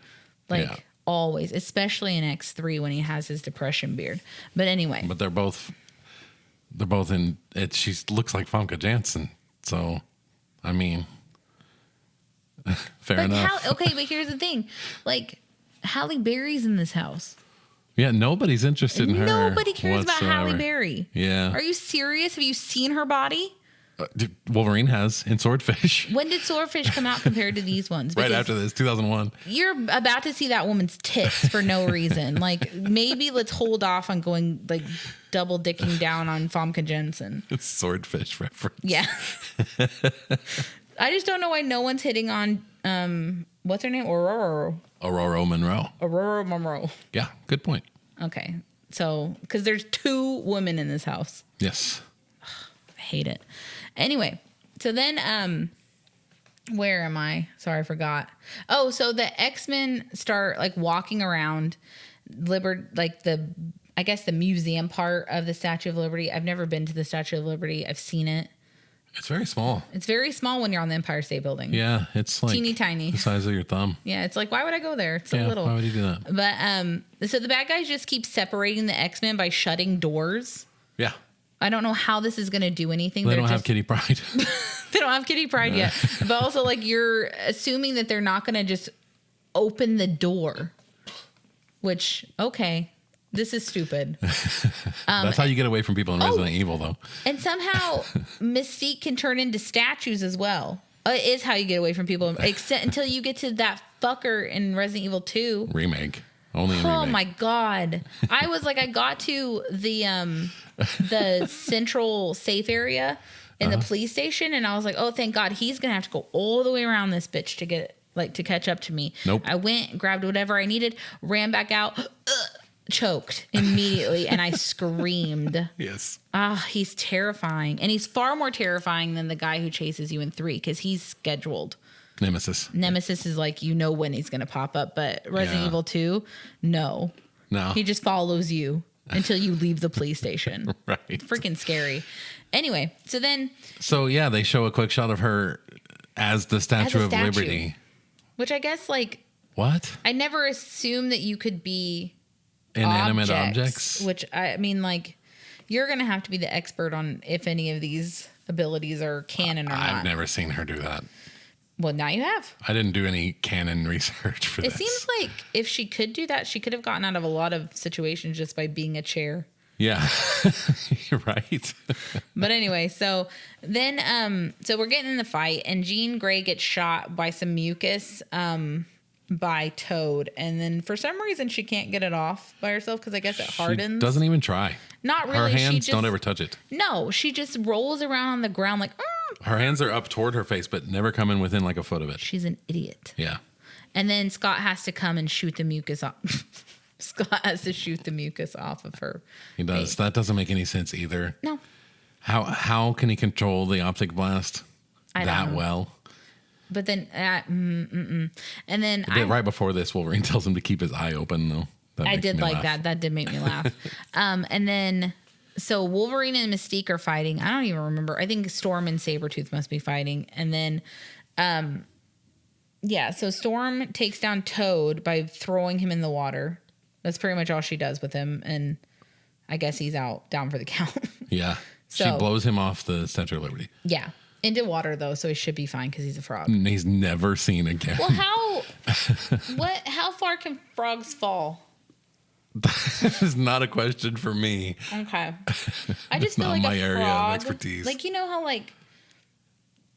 Like always, especially in X3 when he has his depression beard. But anyway. But they're both in it. She looks like Famke Janssen. So, I mean, fair enough. Okay, but here's the thing. Like, Halle Berry's in this house. Yeah, nobody's interested in her. Nobody cares whatsoever. about Halle Berry. Yeah. Are you serious? Have you seen her body? Wolverine has in Swordfish. When did Swordfish come out compared to these ones? Right Because after this, 2001. you're about to see that woman's tits for no reason. Like, maybe let's hold off on going, like, double dicking down on Famke Janssen. It's Swordfish reference. Yeah. I just don't know why no one's hitting on, what's her name? Aurora Monroe. Yeah, good point. Okay. So, because there's 2 women in this house. Yes. I hate it. Anyway, so then where am I? Sorry, I forgot. Oh, so the X-Men start like walking around I guess the museum part of the Statue of Liberty. I've never been to the Statue of Liberty. I've seen it. It's very small. It's very small when you're on the Empire State Building. Yeah, it's like teeny tiny. the size of your thumb. Yeah, it's like, why would I go there? It's so little. Why would you do that? But so the bad guys just keep separating the X-Men by shutting doors. Yeah. I don't know how this is going to do anything. They don't have Kitty Pryde. They don't have kitty pride yet. But also, like, you're assuming that they're not going to just open the door. Which, okay, this is stupid. That's how you get away from people in Resident Evil, though. And somehow Mystique can turn into statues as well. It is how you get away from people, except until you get to that fucker in Resident Evil 2. Remake. Only in Oh remake. my God. I was like, I got to the central safe area in the police station, and I was like, oh, thank God, he's going to have to go all the way around this bitch to get, like, to catch up to me. Nope. I went, grabbed whatever I needed, ran back out, choked immediately, and I screamed. Yes. He's terrifying. And he's far more terrifying than the guy who chases you in 3, because he's scheduled. Nemesis. Nemesis is like, you know when he's going to pop up, but Resident Evil 2, no. No. He just follows you until you leave the police station. Right. Freaking scary. Anyway, so then... So, yeah, they show a quick shot of her as the Statue of Liberty. Which I guess, like... What? I never assumed that you could be... Inanimate objects? Which, I mean, like, you're going to have to be the expert on if any of these abilities are canon or not. I've never seen her do that. Well, now you have. I didn't do any canon research for this. It seems like if she could do that, she could have gotten out of a lot of situations just by being a chair. Yeah, you're right. But anyway, so then, so we're getting in the fight, and Jean Grey gets shot by some mucus by Toad, and then for some reason she can't get it off by herself because I guess it hardens. She doesn't even try. Not really. Her hands she just, don't ever touch it. No, she just rolls around on the ground like. Her hands are up toward her face, but never coming within like a foot of it. She's an idiot. Yeah. And then Scott has to come and shoot the mucus off. Scott has to shoot the mucus off of her. He does. face. That doesn't make any sense either. No. How can he control the optic blast I that don't know. well? But then, and then Right before this, Wolverine tells him to keep his eye open, though. That I makes did me like laugh. that. That did make me laugh. And then, so Wolverine and Mystique are fighting. I don't even remember. I think Storm and Sabretooth must be fighting. And then, yeah, so Storm takes down Toad by throwing him in the water. That's pretty much all she does with him. And I guess he's down for the count. Yeah. So- She blows him off the Statue of Liberty. Yeah. Into water, though, so he should be fine because he's a frog. And he's never seen again. Well, how far can frogs fall? That is not a question for me. Okay. I just It's feel not like my a area of frog, expertise. like, you know how, like,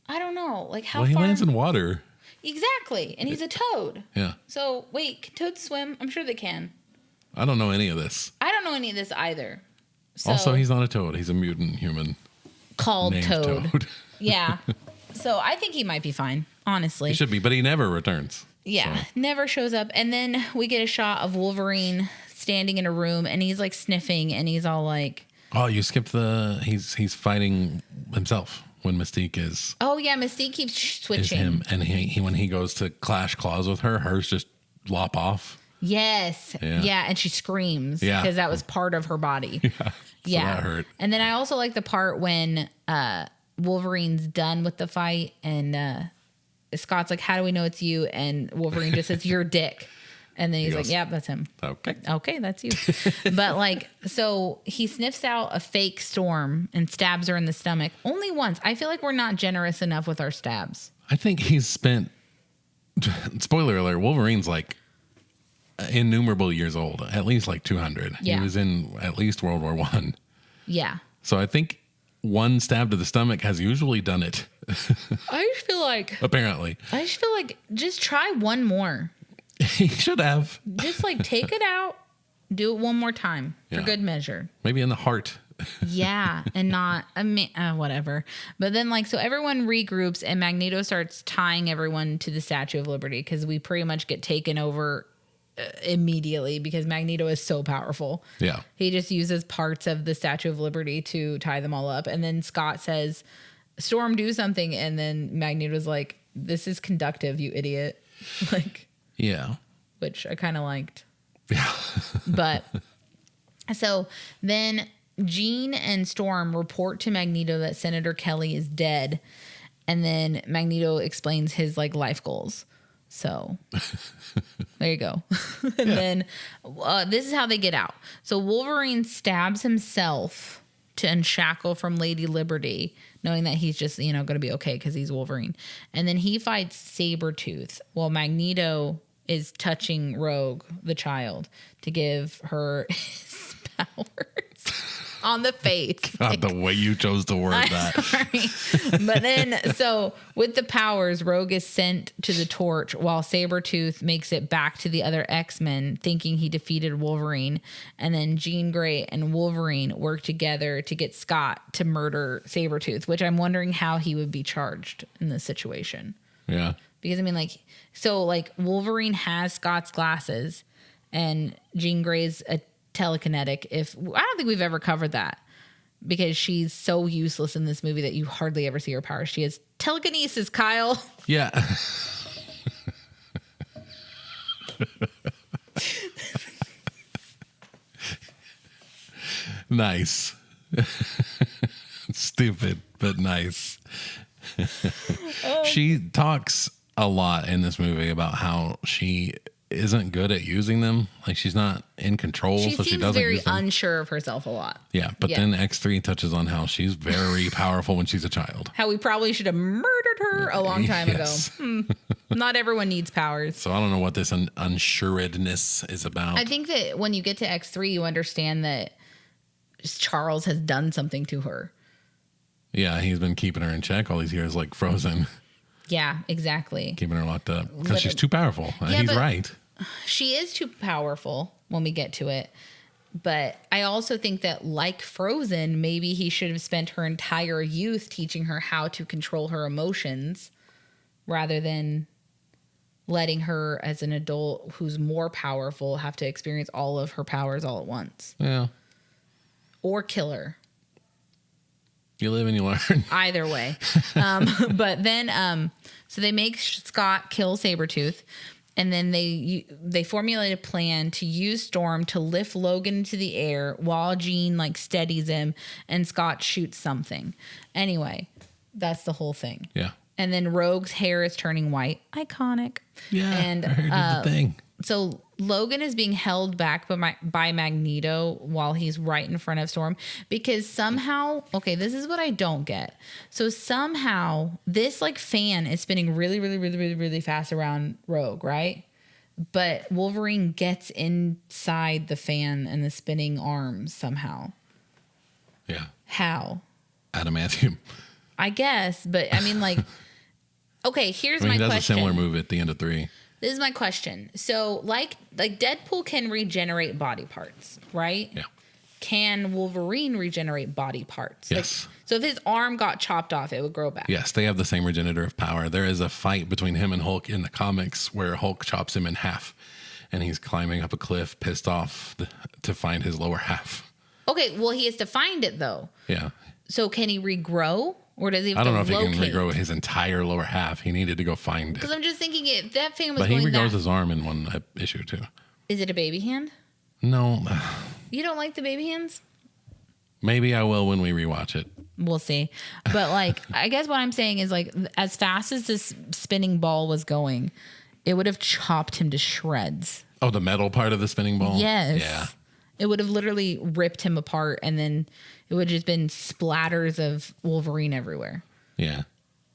I don't know, like how Well, he far. lands in water. Exactly. And he's a toad. Yeah. So, wait, can toads swim? I'm sure they can. I don't know any of this. I don't know any of this either. So, Also, he's not a toad. He's a mutant human called named Toad. Yeah. So, I think he might be fine, honestly. He should be, but he never returns. Yeah, So, never shows up. And then we get a shot of Wolverine standing in a room, and he's like sniffing, and he's all like, oh, you skipped he's fighting himself when Mystique is oh yeah, Mystique keeps switching. him, and he when he goes to clash claws with her, hers just lop off. Yes. Yeah. Yeah, and she screams Yeah. because that was part of her body. So that hurt. And then I also like the part when Wolverine's done with the fight, and Scott's like, how do we know it's you? And Wolverine just says, you're a dick. And then he's goes, like, yep, that's him. Okay. Okay, that's you. But like, so he sniffs out a fake Storm and stabs her in the stomach only once. I feel like we're not generous enough with our stabs. I think he's spent. Spoiler alert: Wolverine's like innumerable years old, at least like 200. Yeah. He was in at least World War I. Yeah. So I think one stab to the stomach has usually done it. I just feel like just try one more. He should have. Just like take it out, do it one more time for Yeah. good measure. Maybe in the heart. Yeah, and not, I mean, whatever. But then, like, so everyone regroups, and Magneto starts tying everyone to the Statue of Liberty because we pretty much get taken over immediately because Magneto is so powerful. Yeah. He just uses parts of the Statue of Liberty to tie them all up. And then Scott says, Storm, do something. And then Magneto's like, this is conductive, you idiot. Like, Yeah. which I kind of liked. Yeah. But so then Jean and Storm report to Magneto that Senator Kelly is dead. And then Magneto explains his like life goals. So there you go. And then this is how they get out. So Wolverine stabs himself to unshackle from Lady Liberty, knowing that he's just, going to be okay because he's Wolverine. And then he fights Sabretooth while Magneto is touching Rogue, the child, to give her his powers on the face. God, the way you chose to word that. Sorry. But then, so with the powers, Rogue is sent to the Torch while Sabretooth makes it back to the other X-Men, thinking he defeated Wolverine. And then Jean Grey and Wolverine work together to get Scott to murder Sabretooth, which I'm wondering how he would be charged in this situation. Yeah. Because, Wolverine has Scott's glasses and Jean Grey's a telekinetic. I don't think we've ever covered that because she's so useless in this movie that you hardly ever see her powers. She has telekinesis, Kyle. Yeah. Nice. Stupid, but nice. She talks a lot in this movie about how she isn't good at using them. Like, she's not in control, She so she seems doesn't very use them. unsure of herself a lot. Yeah, but then X3 touches on how she's very powerful when she's a child. How we probably should have murdered her a long time Yes. ago. Not everyone needs powers. So I don't know what this unsuredness is about. I think that when you get to X3, you understand that Charles has done something to her. Yeah, he's been keeping her in check all these years, like frozen, Yeah, exactly. keeping her locked up because she's too powerful. Yeah, He's but- right. She is too powerful when we get to it. But I also think that, like Frozen, maybe he should have spent her entire youth teaching her how to control her emotions rather than letting her, as an adult who's more powerful, have to experience all of her powers all at once. Yeah. Or kill her. You live and you learn. Either way. But then, so they make Scott kill Sabretooth. And then they formulate a plan to use Storm to lift Logan into the air while Jean steadies him and Scott shoots something. Anyway, that's the whole thing. Yeah. And then Rogue's hair is turning white. Iconic. Yeah. And I heard the thing. so Logan is being held back by Magneto while he's right in front of Storm because somehow, okay, this is what I don't get. So somehow this fan is spinning really, really, really, really, really fast around Rogue, right? But Wolverine gets inside the fan and the spinning arms somehow. Yeah. How? Adamantium. I guess, but okay, here's my He does question. a similar move at the end of 3. This is my question. So, like Deadpool can regenerate body parts, right? Yeah. Can Wolverine regenerate body parts? Yes. So if his arm got chopped off, it would grow back. Yes, they have the same regenerative power. There is a fight between him and Hulk in the comics where Hulk chops him in half and he's climbing up a cliff pissed off to find his lower half. Okay, well, he has to find it, though. Yeah. So can he regrow? Or does he have I don't know to if he locate? can regrow his entire lower half. He needed to go find it. Because I'm just thinking if that fan was But he going regrows that... his arm in one issue too. Is it a baby hand? No. You don't like the baby hands? Maybe I will when we rewatch it. We'll see. But I guess what I'm saying is as fast as this spinning ball was going, it would have chopped him to shreds. Oh, the metal part of the spinning ball? Yes. Yeah. It would have literally ripped him apart and then it would have just been splatters of Wolverine everywhere. Yeah.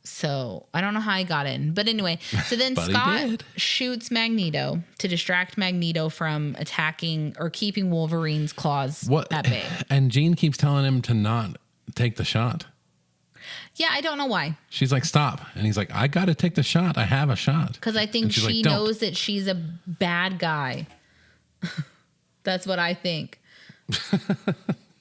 So I don't know how he got in. But anyway, so then But he Scott did. shoots Magneto to distract Magneto from attacking or keeping Wolverine's claws at bay. And Jean keeps telling him to not take the shot. Yeah, I don't know why. She's like, stop. And he's like, I got to take the shot. I have a shot. Because I think And she's she like, "Don't." knows that she's a bad guy. That's what I think.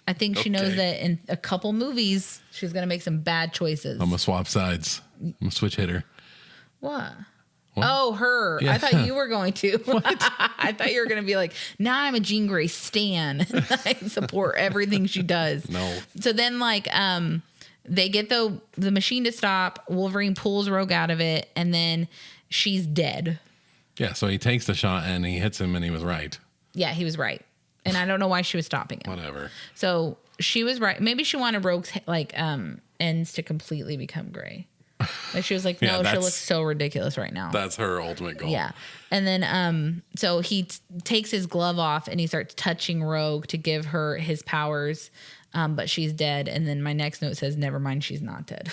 I think she knows Okay. that in a couple movies, she's going to make some bad choices. I'm going to swap sides. I'm going to switch hitter. What? Oh, her. Yeah. I thought you were going to. I thought you were going to be like, now I'm a Jean Grey stan. I support everything she does. No. So then they get the machine to stop. Wolverine pulls Rogue out of it and then she's dead. Yeah, so he takes the shot and he hits him and he was right. Yeah, he was right. And I don't know why she was stopping him. Whatever. So she was right. Maybe she wanted Rogue's ends to completely become gray. Like she was like, no, she looks so ridiculous right now. That's her ultimate goal. Yeah. And then so he takes his glove off and he starts touching Rogue to give her his powers. But she's dead. And then my next note says, never mind, she's not dead.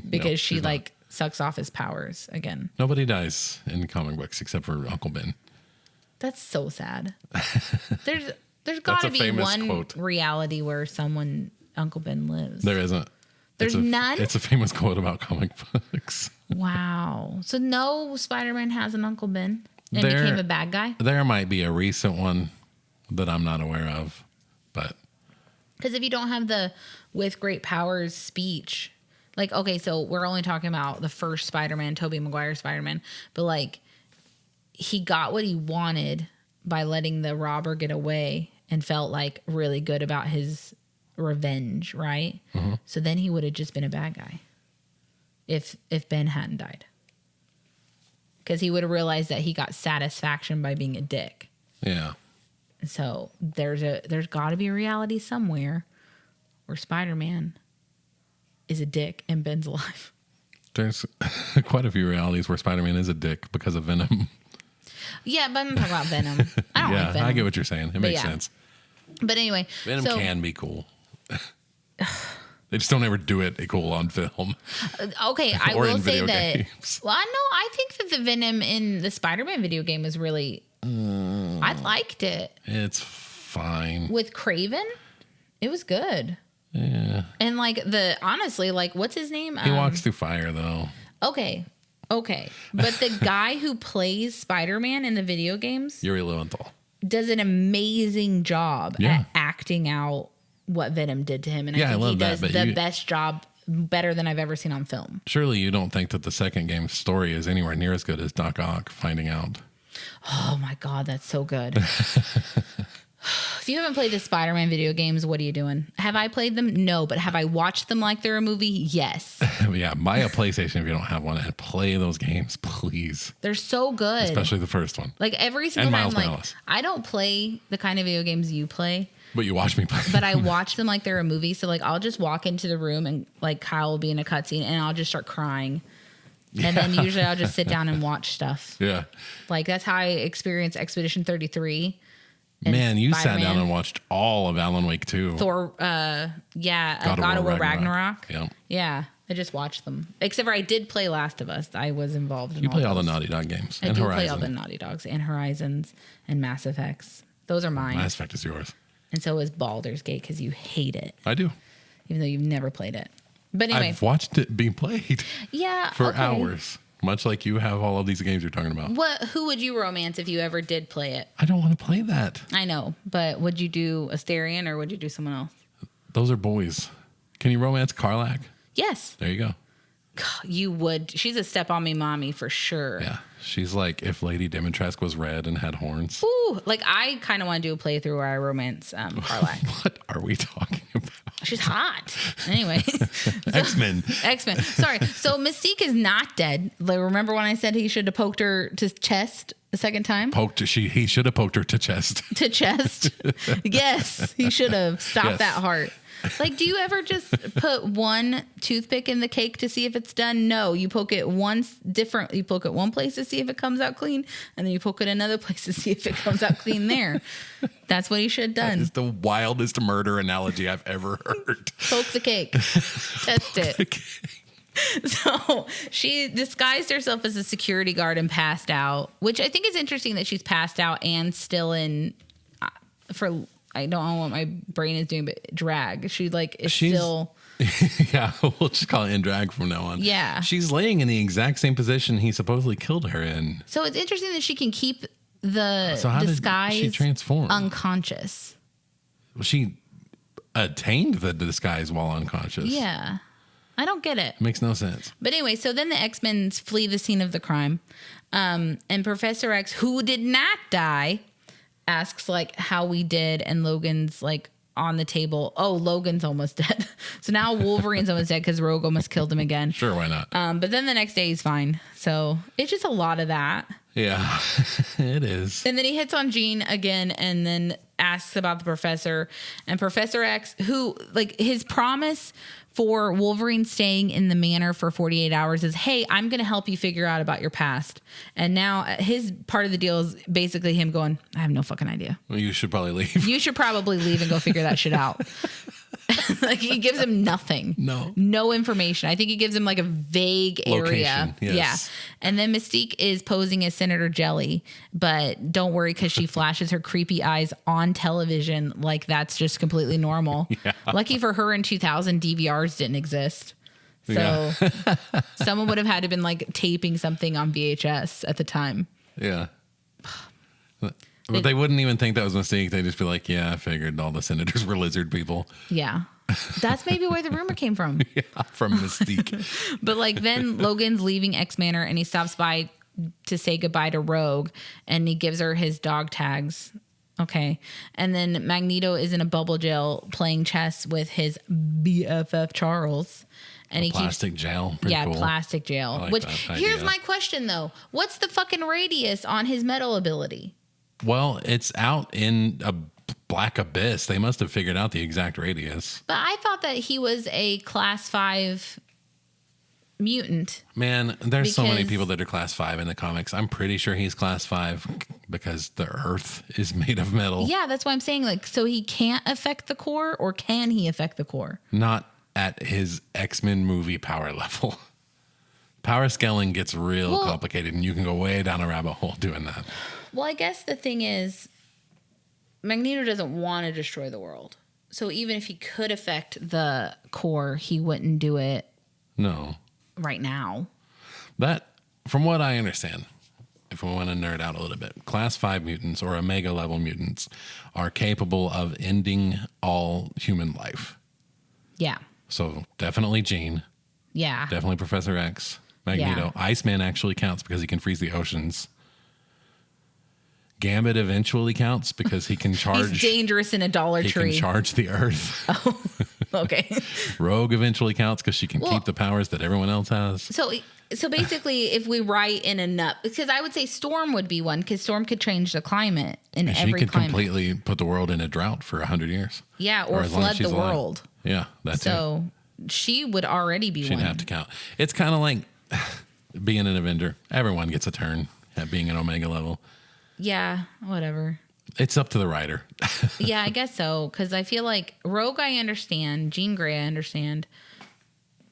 Because she like sucks off his powers again. Nobody dies in comic books except for Uncle Ben. That's so sad. There's got to be one quote. Reality where Uncle Ben lives. There isn't. There's none? It's a famous quote about comic books. Wow. So no Spider-Man has an Uncle Ben and became a bad guy? There might be a recent one that I'm not aware of. But because if you don't have the with great powers speech, like, okay, so we're only talking about the first Spider-Man, Tobey Maguire Spider-Man, but like he got what he wanted by letting the robber get away and felt like really good about his revenge, right? Mm-hmm. So then he would have just been a bad guy if Ben hadn't died. Because he would have realized that he got satisfaction by being a dick. Yeah. So there's got to be a reality somewhere where Spider-Man is a dick and Ben's alive. There's quite a few realities where Spider-Man is a dick because of Venom. Yeah, but I'm talking about Venom. I don't like Venom. I get what you're saying. It makes sense. But anyway. Venom can be cool. They just don't ever do it cool on film. Okay, I will say that. Games. Well, no, I think that the Venom in the Spider-Man video game is really. I liked it. It's fine. With Kraven, it was good. Yeah. And like honestly, like what's his name? He walks through fire though. Okay. But the guy who plays Spider-Man in the video games, Yuri Lowenthal, does an amazing job at acting out what Venom did to him. And I think he does the best job, better than I've ever seen on film. Surely you don't think that the second game's story is anywhere near as good as Doc Ock finding out. Oh my God, that's so good. If you haven't played the Spider-Man video games, what are you doing? Have I played them? No, but have I watched them like they're a movie? Yes. Yeah, buy a PlayStation if you don't have one and play those games, please. They're so good. Especially the first one. Like every single time, like I don't play the kind of video games you play. But you watch me play. But I watch them like they're a movie. So like I'll just walk into the room and like Kyle will be in a cutscene and I'll just start crying. Yeah. And then usually I'll just sit down and watch stuff. Yeah. Like that's how I experienced Expedition 33. Man, you sat down and watched all of Alan Wake 2. Thor, God of War Ragnarok. Yeah. Yeah, I just watched them. Except for I did play Last of Us. I was involved in You play all the Naughty Dog games. I do play all the Naughty Dogs and Horizons and Mass Effects. Those are mine. Mass Effect is yours. And so is Baldur's Gate because you hate it. I do. Even though you've never played it. But anyway. I've watched it being played. Yeah. For hours. Much like you have all of these games you're talking about. Who would you romance if you ever did play it? I don't want to play that. I know, but would you do Asterion or would you do someone else? Those are boys. Can you romance Karlach? Yes. There you go. You would. She's a step on me mommy for sure. Yeah. She's like if Lady Dimitrescu was red and had horns. Ooh, like I kind of want to do a playthrough where I romance Karlach. What are we talking about? She's hot. Anyway. X-Men. X-Men. Sorry. So Mystique is not dead. Like, remember when I said he should have poked her to chest the second time? He should have poked her to chest. To chest? Yes. He should have stopped that heart. Like, do you ever just put one toothpick in the cake to see if it's done? No, you poke it you poke it one place to see if it comes out clean, and then you poke it another place to see if it comes out clean there. That's what he should have done. That is the wildest murder analogy I've ever heard. Poke the cake. Test it. So she disguised herself as a security guard and passed out, which I think is interesting that she's passed out and still in I don't know what my brain is doing, but drag. She's still. Yeah, we'll just call it in drag from now on. Yeah. She's laying in the exact same position he supposedly killed her in. So it's interesting that she can keep the disguise did she transform? Unconscious. Well, she attained the disguise while unconscious. Yeah. I don't get it. Makes no sense. But anyway, so then the X-Men flee the scene of the crime. And Professor X, who did not die, asks like how we did, and Logan's like on the table. Oh, Logan's almost dead. So now Wolverine's almost dead because Rogue almost killed him again. Sure, why not? But then the next day he's fine. So it's just a lot of that. Yeah, it is. And then he hits on Jean again, and then asks about the professor, and Professor X, who like his promise for Wolverine staying in the manor for 48 hours is, hey, I'm going to help you figure out about your past. And now his part of the deal is basically him going, I have no fucking idea. Well, you should probably leave. You should probably leave and go figure that shit out. Like he gives him nothing. No information. I think he gives him like a vague area. Location, yes. Yeah. And then Mystique is posing as Senator Jelly, but don't worry because she flashes her creepy eyes on television like that's just completely normal. Yeah. Lucky for her in 2000, DVRs didn't exist. So someone would have had to been like taping something on VHS at the time. Yeah. But they wouldn't even think that was a mistake. They'd just be like, yeah, I figured all the senators were lizard people. Yeah. That's maybe where the rumor came from. Yeah, from Mystique. But like then Logan's leaving X Manor and he stops by to say goodbye to Rogue and he gives her his dog tags. Okay. And then Magneto is in a bubble jail playing chess with his BFF Charles. And he plastic jail. Pretty cool. Plastic jail. Like Which that here's idea. my question though. What's the fucking radius on his metal ability? Well, it's out in a black abyss. They must have figured out the exact radius. But I thought that he was a class 5 mutant. Man, there's so many Because- people that are class 5 in the comics. I'm pretty sure he's class 5 because the earth is made of metal. Yeah, that's why I'm saying like, so he can't affect the core or can he affect the core? Not at his X-Men movie power level. Power scaling gets real complicated and you can go way down a rabbit hole doing that. Well, I guess the thing is, Magneto doesn't want to destroy the world. So even if he could affect the core, he wouldn't do it No. right now. That, from what I understand, if we want to nerd out a little bit, class 5 mutants or omega level mutants are capable of ending all human life. Yeah. So definitely Jean, Yeah. definitely Professor X, Magneto. Yeah. Iceman actually counts because he can freeze the oceans. Gambit eventually counts because he can charge. He's dangerous in a Dollar He Tree. can charge the earth. Okay. Rogue eventually counts because she can keep the powers that everyone else has. So basically, if we write in enough, because I would say Storm would be one, because Storm could change the climate in And she every could climate. completely put the world in a drought for 100 years. Yeah, or as long as flood she's the alive. world. Yeah, that's it. So she would already be She one. didn't have to count. It's kind of like being an Avenger. Everyone gets a turn at being an Omega level. Yeah, whatever. It's up to the writer. Yeah, I guess so. Because I feel like Rogue, I understand. Jean Grey, I understand.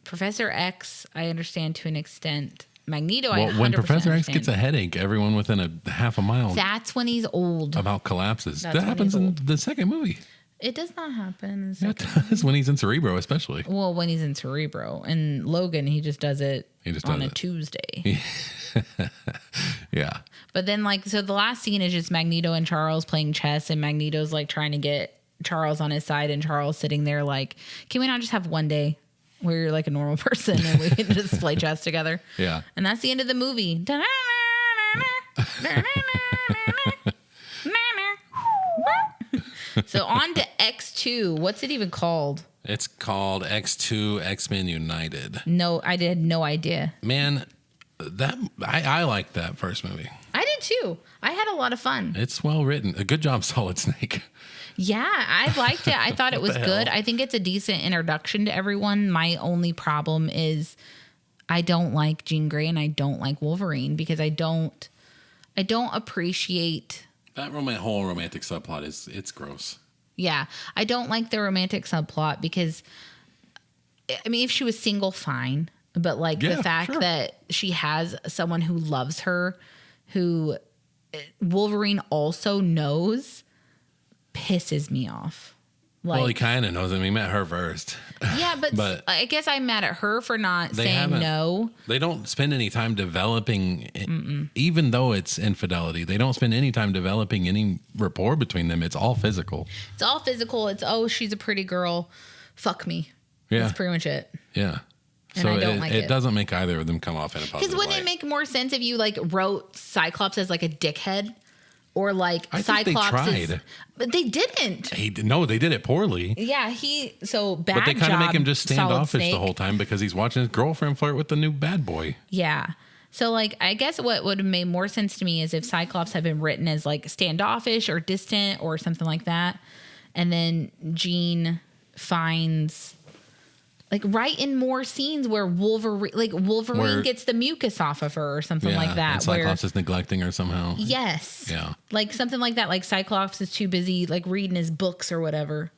Professor X, I understand to an extent. Magneto, I 100% when Professor X understand. gets a headache, everyone within a half a mile That's when he's old. about collapses. That's That when happens he's in old. the second movie. It does not happen. In the That second- does when he's in Cerebro, especially. Well, when he's in Cerebro. And Logan, he just does it on a it. Tuesday. Yeah. But then, like, so the last scene is just Magneto and Charles playing chess, and Magneto's like trying to get Charles on his side, and Charles sitting there like, can we not just have one day where you're like a normal person and we can just play chess together? Yeah. And that's the end of the movie. So on to X2. What's it even called? It's called X2 X-Men United. No, I had no idea. Man, that I like that first movie. I did too. I had a lot of fun. It's well written. A good job, Solid Snake. Yeah, I liked it. I thought it was the good. hell? I think it's a decent introduction to everyone. My only problem is I don't like Jean Grey and I don't like Wolverine because I don't appreciate. That whole romantic subplot it's gross. Yeah, I don't like the romantic subplot because, I mean, if she was single, fine. But like Yeah, the fact sure. that she has someone who loves her, who Wolverine also knows, pisses me off. Like, Well, he kind of knows him. He met her first. yeah, but, but I guess I'm mad at her for not They saying haven't- no. They don't spend any time developing, even though it's infidelity, they don't spend any time developing any rapport between them. It's all physical. It's all physical. It's, oh, she's a pretty girl. Fuck me. Yeah. That's pretty much it. Yeah. And So I don't like it. it doesn't make either of them come off in a positive Because wouldn't light. it make more sense if you like wrote Cyclops as like a dickhead? Or like I think they Cyclops is, tried. but they didn't. No, they did it poorly. Yeah, so bad But they kind of job, make him just Solid standoffish Snake. the whole time because he's watching his girlfriend flirt with the new bad boy. Yeah. So, like, I guess what would have made more sense to me is if Cyclops had been written as, like, standoffish or distant or something like that. And then Jean finds, like, right in more scenes where Wolverine gets the mucus off of her or something like that. And Cyclops is neglecting her somehow. Yes. Yeah. Like, something like that. Like, Cyclops is too busy, like, reading his books or whatever.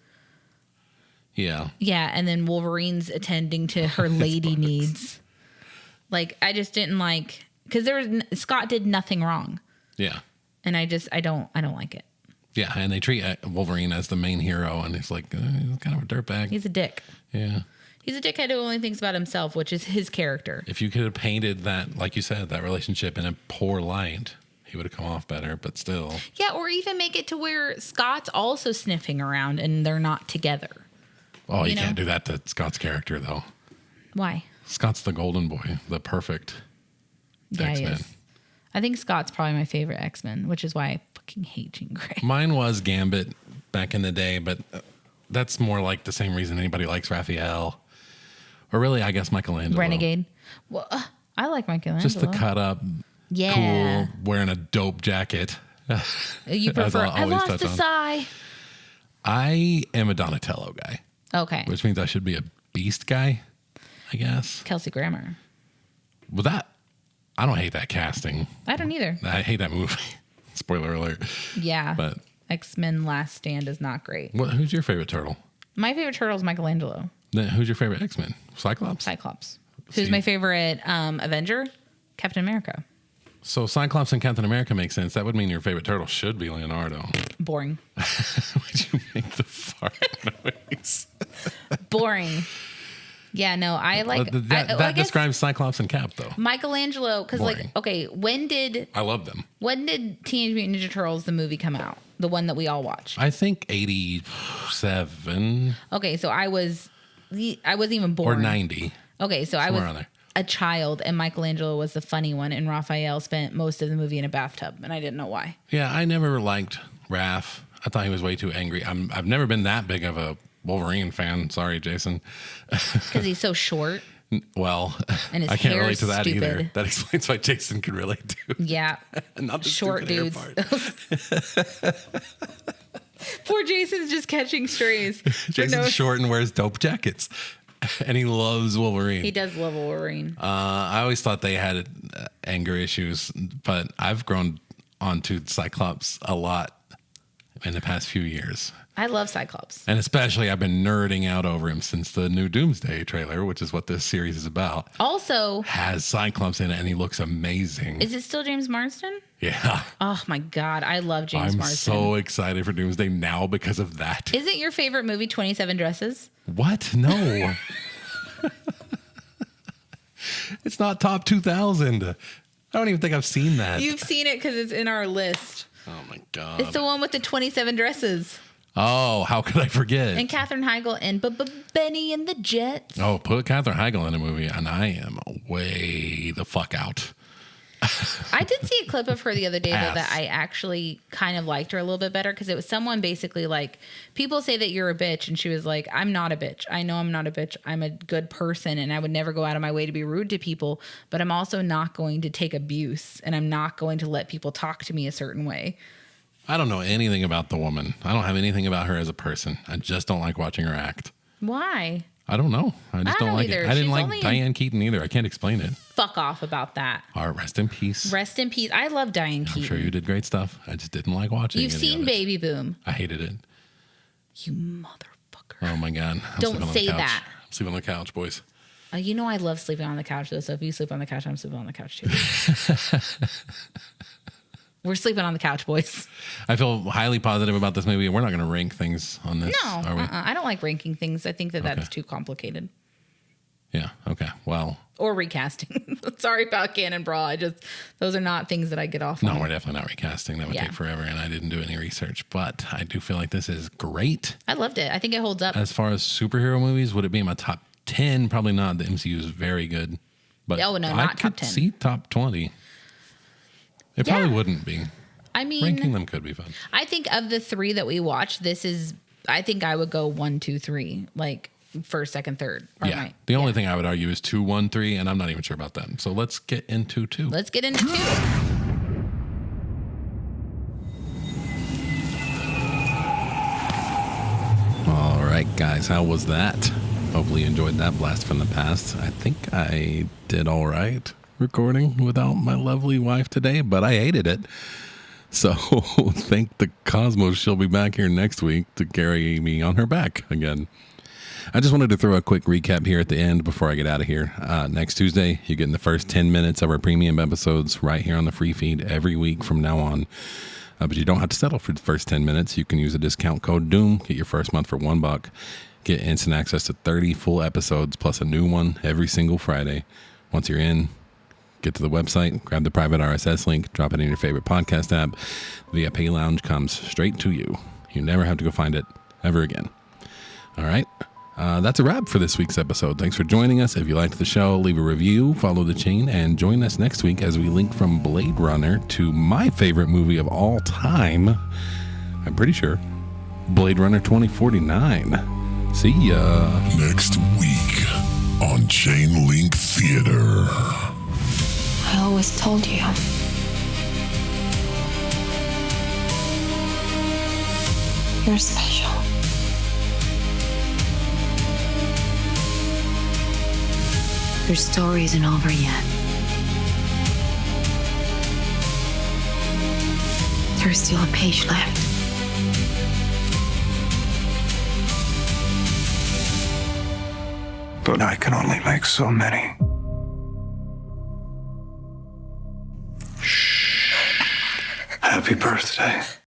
Yeah. Yeah, and then Wolverine's attending to her lady needs. Like, I just didn't like, because Scott did nothing wrong. Yeah. And I don't like it. Yeah, and they treat Wolverine as the main hero, and he's like, he's kind of a dirtbag. He's a dick. Yeah. He's a dickhead who only thinks about himself, which is his character. If you could have painted that, like you said, that relationship in a poor light, he would have come off better, but still. Yeah, or even make it to where Scott's also sniffing around and they're not together. Oh, you can't do that to Scott's character, though. Why? Scott's the golden boy, the perfect X-Men. He is. I think Scott's probably my favorite X-Men, which is why I fucking hate Jean Grey. Mine was Gambit back in the day, but that's more like the same reason anybody likes Raphael. Or really, I guess Michelangelo. Renegade. Well, I like Michelangelo. Just the cut up, cool, wearing a dope jacket. You prefer, I lost the sigh. I am a Donatello guy. Okay. Which means I should be a Beast guy, I guess. Kelsey Grammer. Well, I don't hate that casting. I don't either. I hate that movie. Spoiler alert. Yeah. But X-Men Last Stand is not great. Who's your favorite turtle? My favorite turtle is Michelangelo. Then who's your favorite X-Men? Cyclops? Who's my favorite Avenger? Captain America. So Cyclops and Captain America make sense. That would mean your favorite turtle should be Leonardo. Boring. Would you make the fart noise? Boring. Yeah, no, I like... That describes Cyclops and Cap, though. Michelangelo, because, like, okay, I love them. When did Teenage Mutant Ninja Turtles, the movie, come out? The one that we all watched? I think 87. Okay, so I wasn't even born. Or 90. Okay, so I was a child, and Michelangelo was the funny one, and Raphael spent most of the movie in a bathtub, and I didn't know why. Yeah, I never liked Raph. I thought he was way too angry. I've never been that big of a Wolverine fan. Sorry, Jason. Because he's so short. Well, and his I can't relate to that stupid. either. That explains why Jason could relate to. Yeah. Not the short dudes. Poor Jason's just catching strays. Jason's short and wears dope jackets. And he loves Wolverine. He does love Wolverine. I always thought they had anger issues, but I've grown onto Cyclops a lot in the past few years. I love Cyclops. And especially I've been nerding out over him since the new Doomsday trailer, which is what this series is about. Also has Cyclops in it, and he looks amazing. Is it still James Marsden? Yeah. Oh my God. I love James Marsden. I'm so excited for Doomsday now because of that. Isn't your favorite movie 27 Dresses? What? No. It's not top 2000. I don't even think I've seen that. You've seen it because it's in our list. Oh my God. It's the one with the 27 dresses. Oh, how could I forget? And Katherine Heigl and Benny and the Jets. Oh, put Katherine Heigl in a movie, and I am way the fuck out. I did see a clip of her the other day though, that I actually kind of liked her a little bit better because it was someone basically like, people say that you're a bitch, and she was like, I'm not a bitch. I know I'm not a bitch. I'm a good person, and I would never go out of my way to be rude to people, but I'm also not going to take abuse, and I'm not going to let people talk to me a certain way. I don't know anything about the woman. I don't have anything about her as a person. I just don't like watching her act. Why? I don't know. I just don't like it. I didn't like Diane Keaton either. I can't explain it. Fuck off about that. All right, rest in peace. Rest in peace. I love Diane Keaton. I'm sure you did great stuff. I just didn't like watching it. You've seen Baby Boom. I hated it. You motherfucker. Oh my God. Don't say that. I'm sleeping on the couch, boys. You know I love sleeping on the couch though, so if you sleep on the couch, I'm sleeping on the couch too. We're sleeping on the couch, boys. I feel highly positive about this movie. We're not going to rank things on this, no, are we? I don't like ranking things. I think that's too complicated. Yeah, okay. Well. Or recasting. Sorry about Cannon Brawl. Those are not things that I get off on. No, we're definitely not recasting. That would take forever, and I didn't do any research. But I do feel like this is great. I loved it. I think it holds up. As far as superhero movies, would it be in my top 10? Probably not. The MCU is very good. But not top 10. I could see top 20. It probably wouldn't be. I mean, ranking them could be fun. I think of the three that we watched, I think I would go 1, 2, 3. Like, first, second, third. Or Yeah. The only thing I would argue is 2, 1, 3, and I'm not even sure about that. So let's get into 2. Let's get into 2. All right, guys, how was that? Hopefully you enjoyed that blast from the past. I think I did all right recording without my lovely wife today, but I hated it. So thank the cosmos she'll be back here next week to carry me on her back again. I just wanted to throw a quick recap here at the end before I get out of here. Next Tuesday, you're getting the first 10 minutes of our premium episodes right here on the free feed every week from now on. But you don't have to settle for the first 10 minutes. You can use the discount code DOOM, get your first month for $1, get instant access to 30 full episodes plus a new one every single Friday. Once you're in, get to the website, grab the private RSS link, drop it in your favorite podcast app. The Pay Lounge comes straight to you. You never have to go find it ever again. All right. That's a wrap for this week's episode. Thanks for joining us. If you liked the show, leave a review, follow the chain, and join us next week as we link from Blade Runner to my favorite movie of all time. I'm pretty sure. Blade Runner 2049. See ya. Next week on Chain Link Theater. I always told you. You're special. Your story isn't over yet. There's still a page left. But I can only make so many. Shh. Happy birthday.